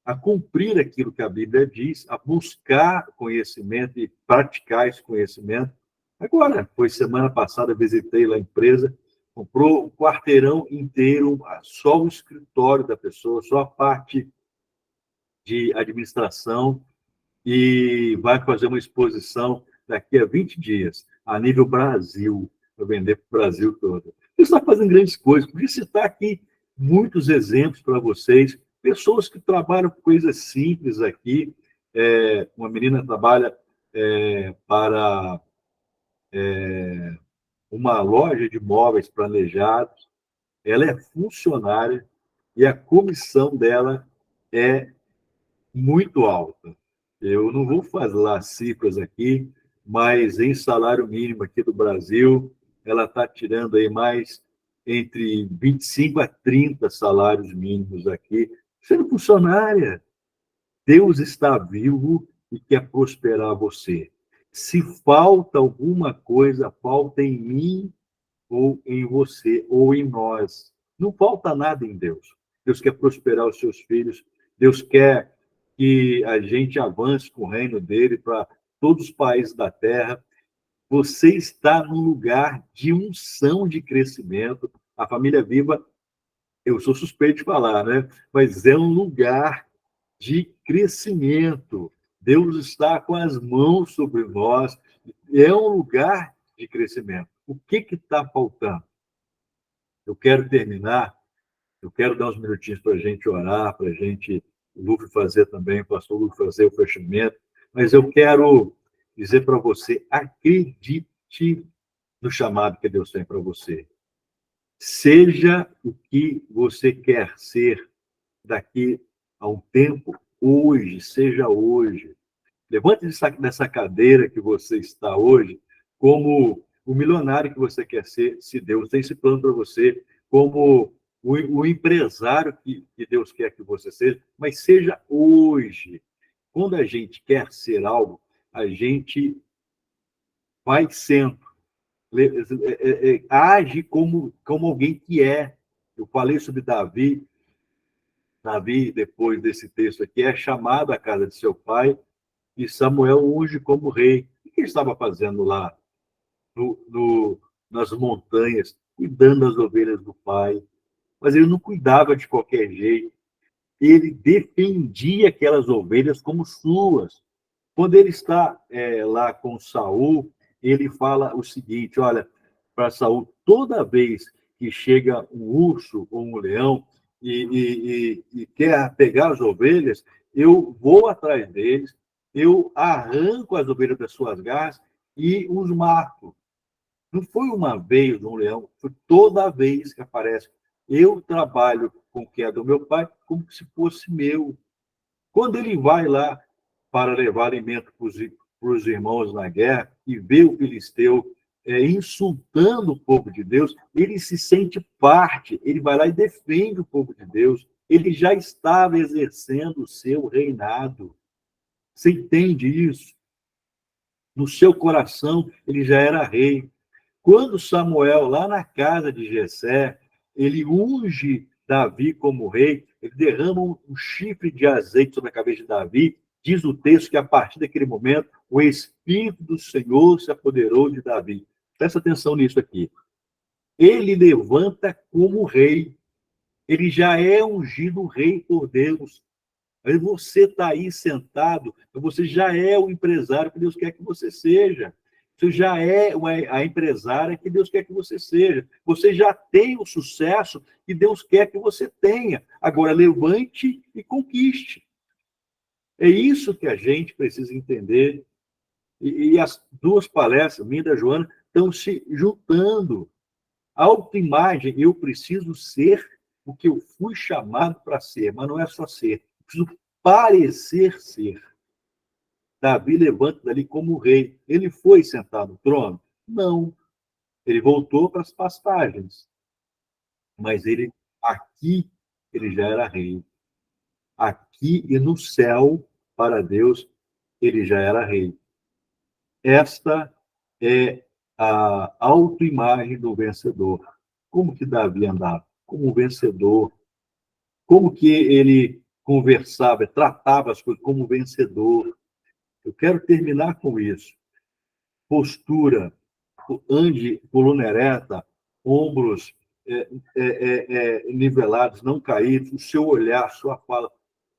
a cumprir aquilo que a Bíblia diz, a buscar conhecimento e praticar esse conhecimento. Agora, foi semana passada, visitei lá a empresa, comprou um quarteirão inteiro, só o escritório da pessoa, só a parte de administração, e vai fazer uma exposição daqui a 20 dias, a nível Brasil, para vender para o Brasil todo. Ele está fazendo grandes coisas. Podia citar aqui muitos exemplos para vocês, pessoas que trabalham com coisas simples aqui. Uma menina trabalha para uma loja de móveis planejados, ela é funcionária e a comissão dela é muito alta. Eu não vou falar cifras aqui, mas em salário mínimo aqui do Brasil, ela está tirando aí mais entre 25 a 30 salários mínimos aqui, sendo funcionária. Deus está vivo e quer prosperar você. Se falta alguma coisa, falta em mim, ou em você, ou em nós. Não falta nada em Deus. Deus quer prosperar os seus filhos. Deus quer que a gente avance com o reino dele para todos os países da terra. Você está num lugar de unção de crescimento. A família Viva, eu sou suspeito de falar, né? Mas é um lugar de crescimento. Deus está com as mãos sobre nós. É um lugar de crescimento. O que está faltando? Eu quero terminar, eu quero dar uns minutinhos para a gente orar, para a gente, o Luffy fazer também, o pastor Luffy fazer o fechamento, mas eu quero dizer para você, acredite no chamado que Deus tem para você. Seja o que você quer ser daqui a um tempo, hoje, seja hoje. Levante dessa cadeira que você está hoje, como o milionário que você quer ser, se Deus tem esse plano para você, como o empresário que Deus quer que você seja, mas seja hoje. Quando a gente quer ser algo, a gente vai sendo, age como alguém que é. Eu falei sobre Davi. Davi, depois desse texto aqui, é chamado à casa de seu pai, e Samuel unge como rei. O que ele estava fazendo lá nas montanhas, cuidando das ovelhas do pai? Mas ele não cuidava de qualquer jeito. Ele defendia aquelas ovelhas como suas. Quando ele está lá com Saul, ele fala o seguinte: olha, para Saul, toda vez que chega um urso ou um leão e quer pegar as ovelhas, eu vou atrás deles, eu arranco as ovelhas das suas garras e os mato. Não foi uma vez um leão, foi toda vez que aparece. Eu trabalho com o que é do meu pai como se fosse meu. Quando ele vai lá para levar alimento para os irmãos na guerra e vê o filisteu insultando o povo de Deus, ele se sente parte, ele vai lá e defende o povo de Deus. Ele já estava exercendo o seu reinado. Você entende isso? No seu coração, ele já era rei. Quando Samuel, lá na casa de Jessé, ele unge Davi como rei, ele derrama um chifre de azeite sobre a cabeça de Davi, diz o texto que a partir daquele momento o Espírito do Senhor se apoderou de Davi. Presta atenção nisso aqui. Ele levanta como rei. Ele já é ungido rei por Deus. Aí você está aí sentado, você já é o empresário que Deus quer que você seja. Você já é a empresária que Deus quer que você seja. Você já tem o sucesso que Deus quer que você tenha. Agora, levante e conquiste. É isso que a gente precisa entender. E as duas palestras, minha e da Joana, estão se juntando. A autoimagem, eu preciso ser o que eu fui chamado para ser, mas não é só ser. Eu preciso parecer ser. Davi levanta dali como rei. Ele foi sentar no trono? Não. Ele voltou para as pastagens. Mas aqui, ele já era rei. Aqui e no céu, para Deus, ele já era rei. Esta é a autoimagem do vencedor. Como que Davi andava? Como um vencedor. Como que ele conversava, tratava as coisas como vencedor. Eu quero terminar com isso. Postura, ande coluna ereta, ombros nivelados, não caídos, o seu olhar, sua fala.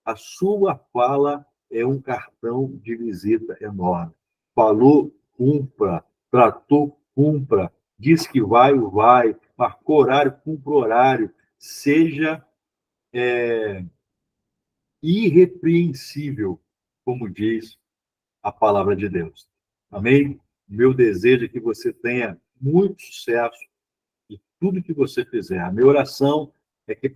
A sua fala é um cartão de visita enorme. Falou, cumpra. Tratou, cumpra. Diz que vai, vai. Marcou horário, cumpra o horário. Seja irrepreensível, como diz a palavra de Deus. Amém? Meu desejo é que você tenha muito sucesso em tudo que você fizer. A minha oração é que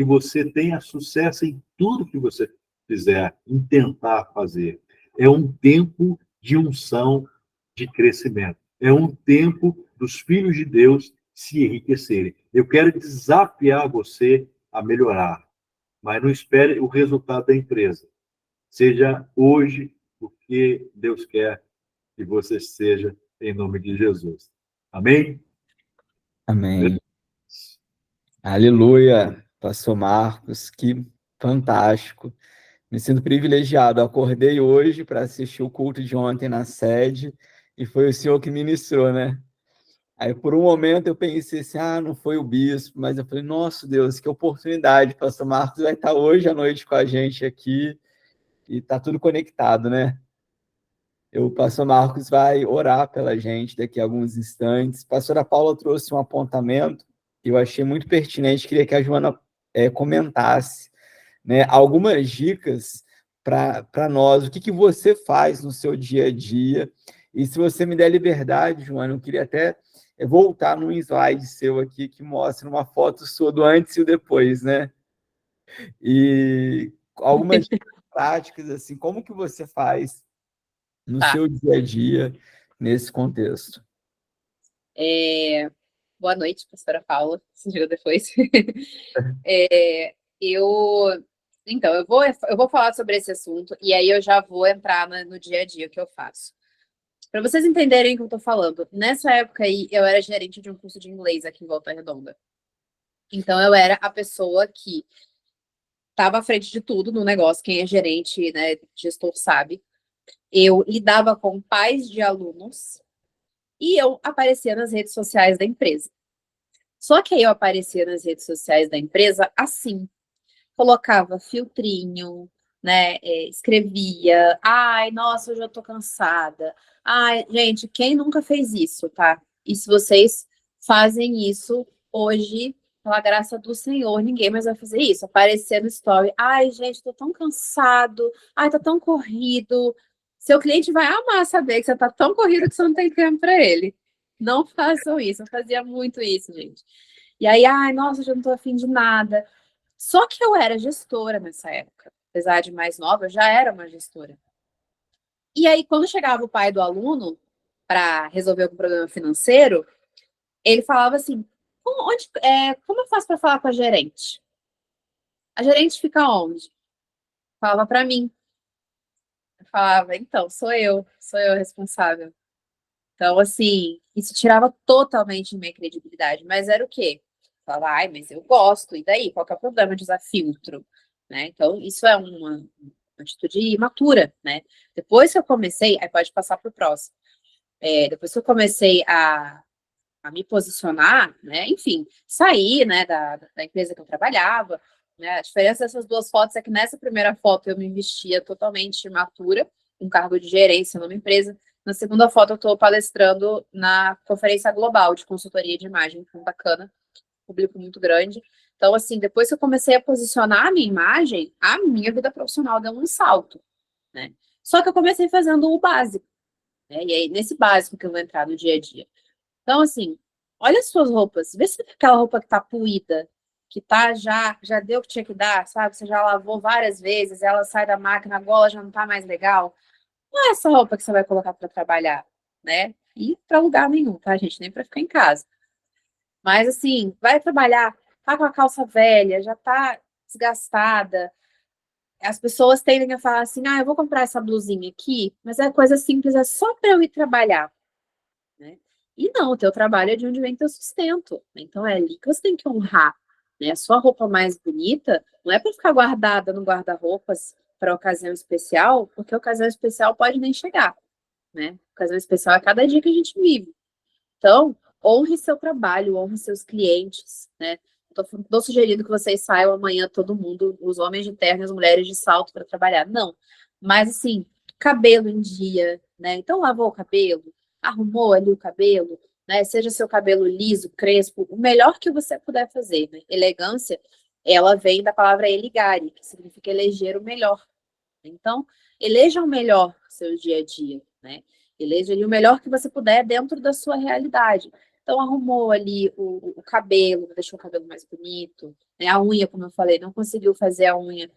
você tenha sucesso em tudo que você fizer, em tentar fazer. É um tempo de unção, de crescimento. É um tempo dos filhos de Deus se enriquecerem. Eu quero desafiar você a melhorar, mas não espere o resultado da empresa. Seja hoje o que Deus quer que você seja, em nome de Jesus. Amém? Amém. Aleluia, Pastor Marcos, que fantástico. Me sinto privilegiado. Acordei hoje para assistir o culto de ontem na sede e foi o senhor que ministrou, né? Aí, por um momento, eu pensei assim, não foi o bispo, mas eu falei, nossa, Deus, que oportunidade, Pastor Marcos vai estar hoje à noite com a gente aqui e está tudo conectado, né? O pastor Marcos vai orar pela gente daqui a alguns instantes. A pastora Paula trouxe um apontamento que eu achei muito pertinente, queria que a Joana comentasse, né, algumas dicas para nós, o que você faz no seu dia a dia, e se você me der liberdade, Joana, eu queria até voltar num slide seu aqui que mostra uma foto sua do antes e o depois, né? E algumas dicas práticas, assim, como que você faz no Tá. seu dia a dia nesse contexto? Boa noite, pastora Paula, se chegou depois. Então, eu vou falar sobre esse assunto e aí eu já vou entrar no dia a dia que eu faço. Para vocês entenderem o que eu estou falando, nessa época aí eu era gerente de um curso de inglês aqui em Volta Redonda. Então, eu era a pessoa que estava à frente de tudo no negócio, quem é gerente, né, gestor sabe. Eu lidava com pais de alunos e eu aparecia nas redes sociais da empresa. Só que aí eu aparecia nas redes sociais da empresa assim, colocava filtrinho, né, escrevia, ai, nossa, hoje eu tô cansada. Ai, gente, quem nunca fez isso, tá? E se vocês fazem isso hoje, pela graça do Senhor, ninguém mais vai fazer isso. Aparecer no story, ai, gente, tô tão cansado, ai, tá tão corrido. Seu cliente vai amar saber que você tá tão corrido que você não tem tempo para ele. Não façam isso, eu fazia muito isso, gente. E aí, ai, nossa, eu já não tô afim de nada. Só que eu era gestora nessa época. Apesar de mais nova, eu já era uma gestora. E aí, quando chegava o pai do aluno para resolver algum problema financeiro, ele falava assim: como eu faço para falar com a gerente? A gerente fica onde? Falava para mim. Eu falava, então, sou eu responsável. Então, assim, isso tirava totalmente minha credibilidade. Mas era o quê? Falava, ai, mas eu gosto, e daí? Qual que é o problema de usar filtro? Né? Então, isso é uma atitude imatura, né? Depois que eu comecei, aí pode passar para o próximo. Depois que eu comecei a me posicionar, né? Enfim, sair, né, da empresa que eu trabalhava, né? A diferença dessas duas fotos é que nessa primeira foto eu me vestia totalmente imatura, um cargo de gerência numa empresa. Na segunda foto, eu estou palestrando na Conferência Global de Consultoria de Imagem, que é bacana, público muito grande. Então, assim, depois que eu comecei a posicionar a minha imagem, a minha vida profissional deu um salto, né? Só que eu comecei fazendo o básico, né? E aí, nesse básico que eu vou entrar no dia a dia. Então, assim, olha as suas roupas, vê se aquela roupa que tá puída, que tá já deu o que tinha que dar, sabe? Você já lavou várias vezes, ela sai da máquina, a gola já não tá mais legal. Não é essa roupa que você vai colocar para trabalhar, né? E para lugar nenhum, tá, gente? Nem para ficar em casa. Mas, assim, vai trabalhar, tá com a calça velha, já tá desgastada. As pessoas tendem a falar assim, eu vou comprar essa blusinha aqui, mas é coisa simples, é só para eu ir trabalhar, né? E não, o teu trabalho é de onde vem teu sustento. Então, é ali que você tem que honrar, né? A sua roupa mais bonita não é para ficar guardada no guarda-roupas para ocasião especial, porque a ocasião especial pode nem chegar, né? Ocasião especial é cada dia que a gente vive. Então, honre seu trabalho, honre seus clientes, né? Tô sugerindo que vocês saiam amanhã, todo mundo, os homens de terno e as mulheres de salto para trabalhar. Não. Mas, assim, cabelo em dia, né? Então, lavou o cabelo, arrumou ali o cabelo, né? Seja seu cabelo liso, crespo, o melhor que você puder fazer, né? Elegância, ela vem da palavra eligare, que significa eleger o melhor. Então, eleja o melhor no seu dia a dia, né? Eleja ali o melhor que você puder dentro da sua realidade. Então, arrumou ali o cabelo, deixou o cabelo mais bonito, né? A unha, como eu falei, não conseguiu fazer a unha,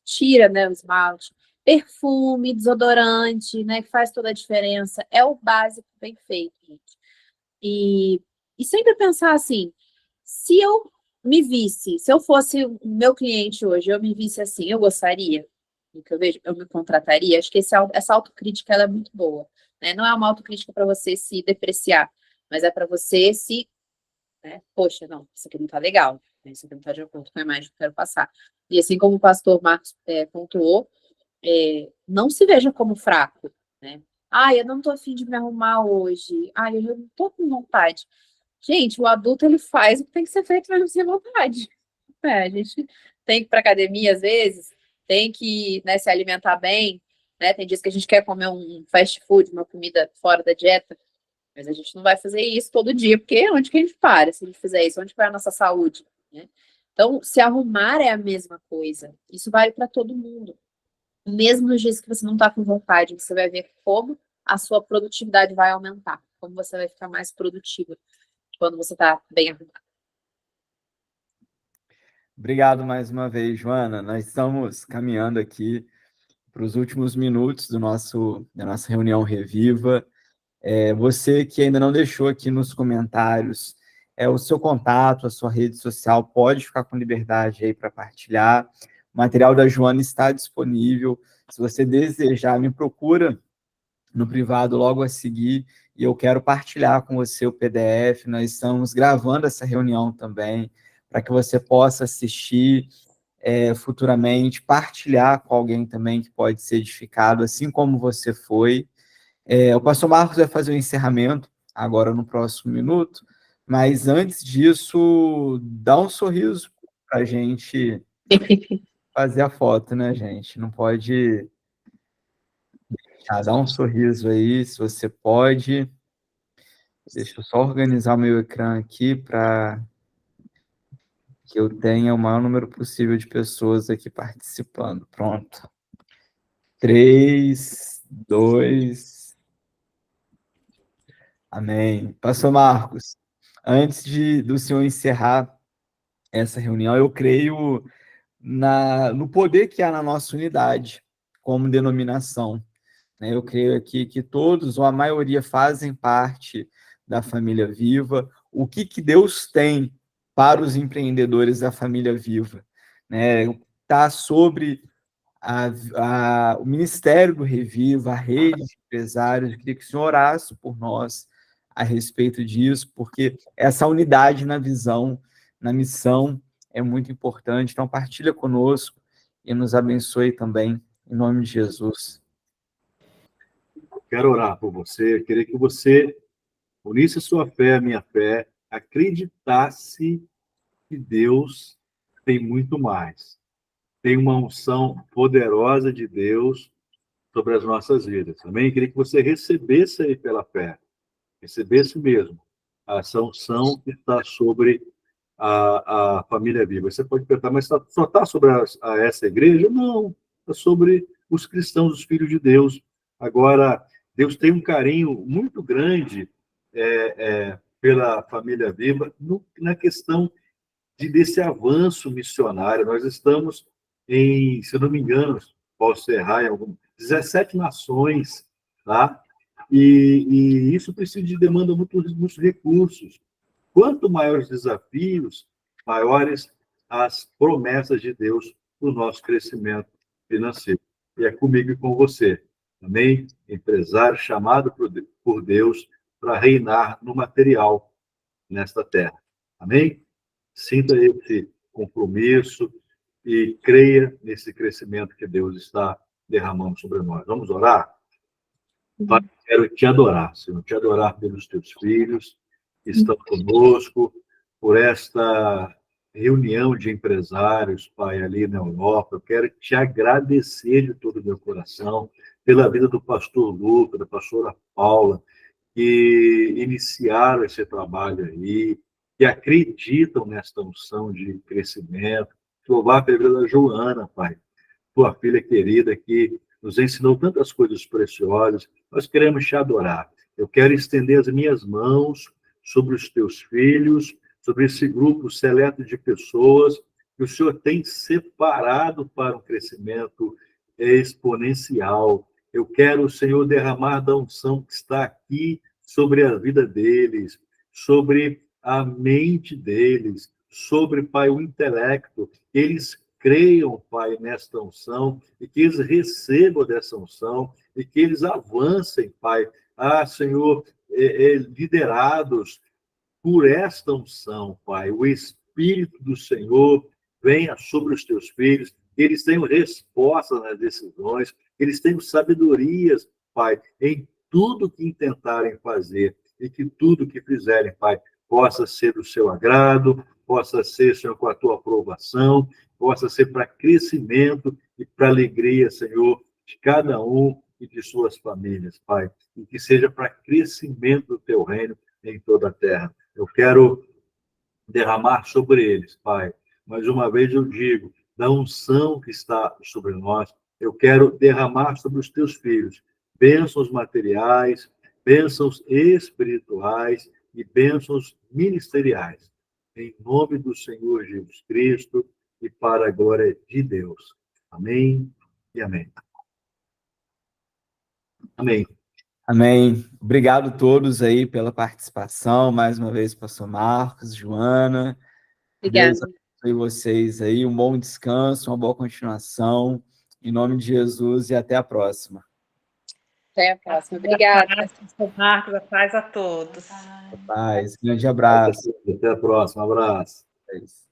tira, né, o esmalte. Perfume, desodorante, né, que faz toda a diferença. É o básico bem feito, gente. E E sempre pensar assim, se eu me visse, se eu fosse o meu cliente hoje, eu me visse assim, eu gostaria do que eu vejo, eu me contrataria. Acho que essa autocrítica ela é muito boa, né? Não é uma autocrítica para você se depreciar, mas é para você se, né? Poxa, não, isso aqui não tá legal, né? Isso aqui não tá de acordo com a imagem que eu quero passar. E assim como o pastor Marcos pontuou, não se veja como fraco, né? Ah, eu não tô afim de me arrumar hoje. Ah, eu não tô com vontade. Gente, o adulto ele faz o que tem que ser feito mesmo sem vontade. A gente tem que ir para academia às vezes, tem que, né, se alimentar bem, né? Tem dias que a gente quer comer um fast food, uma comida fora da dieta, mas a gente não vai fazer isso todo dia, porque onde que a gente para se a gente fizer isso? Onde vai a nossa saúde, né? Então, se arrumar é a mesma coisa. Isso vale para todo mundo. Mesmo nos dias que você não está com vontade, você vai ver como a sua produtividade vai aumentar, como você vai ficar mais produtiva quando você está bem arrumado. Obrigado mais uma vez, Joana. Nós estamos caminhando aqui para os últimos minutos da nossa reunião Reviva. Você que ainda não deixou aqui nos comentários o seu contato, a sua rede social, pode ficar com liberdade aí para partilhar. O material da Joana está disponível. Se você desejar, me procura no privado logo a seguir e eu quero partilhar com você o PDF. Nós estamos gravando essa reunião também, para que você possa assistir futuramente, partilhar com alguém também que pode ser edificado, assim como você foi. O pastor Marcos vai fazer o encerramento agora no próximo minuto, mas antes disso, dá um sorriso para a gente fazer a foto, né, gente? Não pode... dá um sorriso aí, se você pode. Deixa eu só organizar o meu ecrã aqui para que eu tenha o maior número possível de pessoas aqui participando. Pronto. 3, 2, amém. Pastor Marcos, antes do senhor encerrar essa reunião, eu creio no poder que há na nossa unidade como denominação, né? Eu creio aqui que todos, ou a maioria, fazem parte da família Viva. O que Deus tem para os empreendedores da família Viva, né? Está sobre o Ministério do Reviva, a rede de empresários. Eu queria que o senhor orasse por nós a respeito disso, porque essa unidade na visão, na missão, é muito importante. Então, partilha conosco e nos abençoe também, em nome de Jesus. Quero orar por você, queria que você unisse a sua fé à minha fé, acreditasse que Deus tem muito mais. Tem uma unção poderosa de Deus sobre as nossas vidas. Também queria que você recebesse aí pela fé, recebesse mesmo essa unção que está sobre a família viva. Você pode perguntar, mas só está sobre essa igreja? Não, é sobre os cristãos, os filhos de Deus. Agora, Deus tem um carinho muito grande pela família viva na questão desse avanço missionário. Nós estamos se eu não me engano, posso errar, 17 nações, tá? E isso precisa de demanda muitos recursos. Quanto maiores desafios, maiores as promessas de Deus para o nosso crescimento financeiro. E é comigo e com você, também empresário chamado por Deus para reinar no material nesta terra. Amém? Sinta esse compromisso e creia nesse crescimento que Deus está derramando sobre nós. Vamos orar? Pai, quero te adorar, Senhor, te adorar pelos teus filhos que estão conosco, por esta reunião de empresários, Pai, ali na Europa. Eu quero te agradecer de todo o meu coração pela vida do pastor Lucas, da pastora Paula, que iniciaram esse trabalho aí, que acreditam nesta unção de crescimento. Louvar pela vida da Joana, Pai, tua filha querida, que nos ensinou tantas coisas preciosas. Nós queremos te adorar. Eu quero estender as minhas mãos sobre os teus filhos, sobre esse grupo seleto de pessoas que o Senhor tem separado para um crescimento exponencial. Eu quero, Senhor, derramar da unção que está aqui sobre a vida deles, sobre a mente deles, sobre, Pai, o intelecto, que eles creiam, Pai, nesta unção, e que eles recebam dessa unção, e que eles avancem, Pai, Senhor, liderados por esta unção, Pai. O Espírito do Senhor venha sobre os teus filhos, que eles tenham respostas nas decisões, que eles tenham sabedorias, Pai, em tudo que intentarem fazer, e que tudo que fizerem, Pai, possa ser do seu agrado, possa ser, Senhor, com a tua aprovação, possa ser para crescimento e para alegria, Senhor, de cada um e de suas famílias, Pai, e que seja para crescimento do teu reino em toda a terra. Eu quero derramar sobre eles, Pai. Mais uma vez eu digo, da unção que está sobre nós, eu quero derramar sobre os teus filhos bênçãos materiais, bênçãos espirituais e bênçãos ministeriais. Em nome do Senhor Jesus Cristo e para a glória de Deus. Amém e amém. Amém. Amém. Obrigado a todos aí pela participação. Mais uma vez, pastor Marcos, Joana. Obrigada. Deus abençoe vocês aí. Um bom descanso, uma boa continuação. Em nome de Jesus e até a próxima. Até a próxima. Obrigada. Pastor Marcos, a paz a todos. Paz. Grande abraço. Até a próxima. Um abraço. É isso.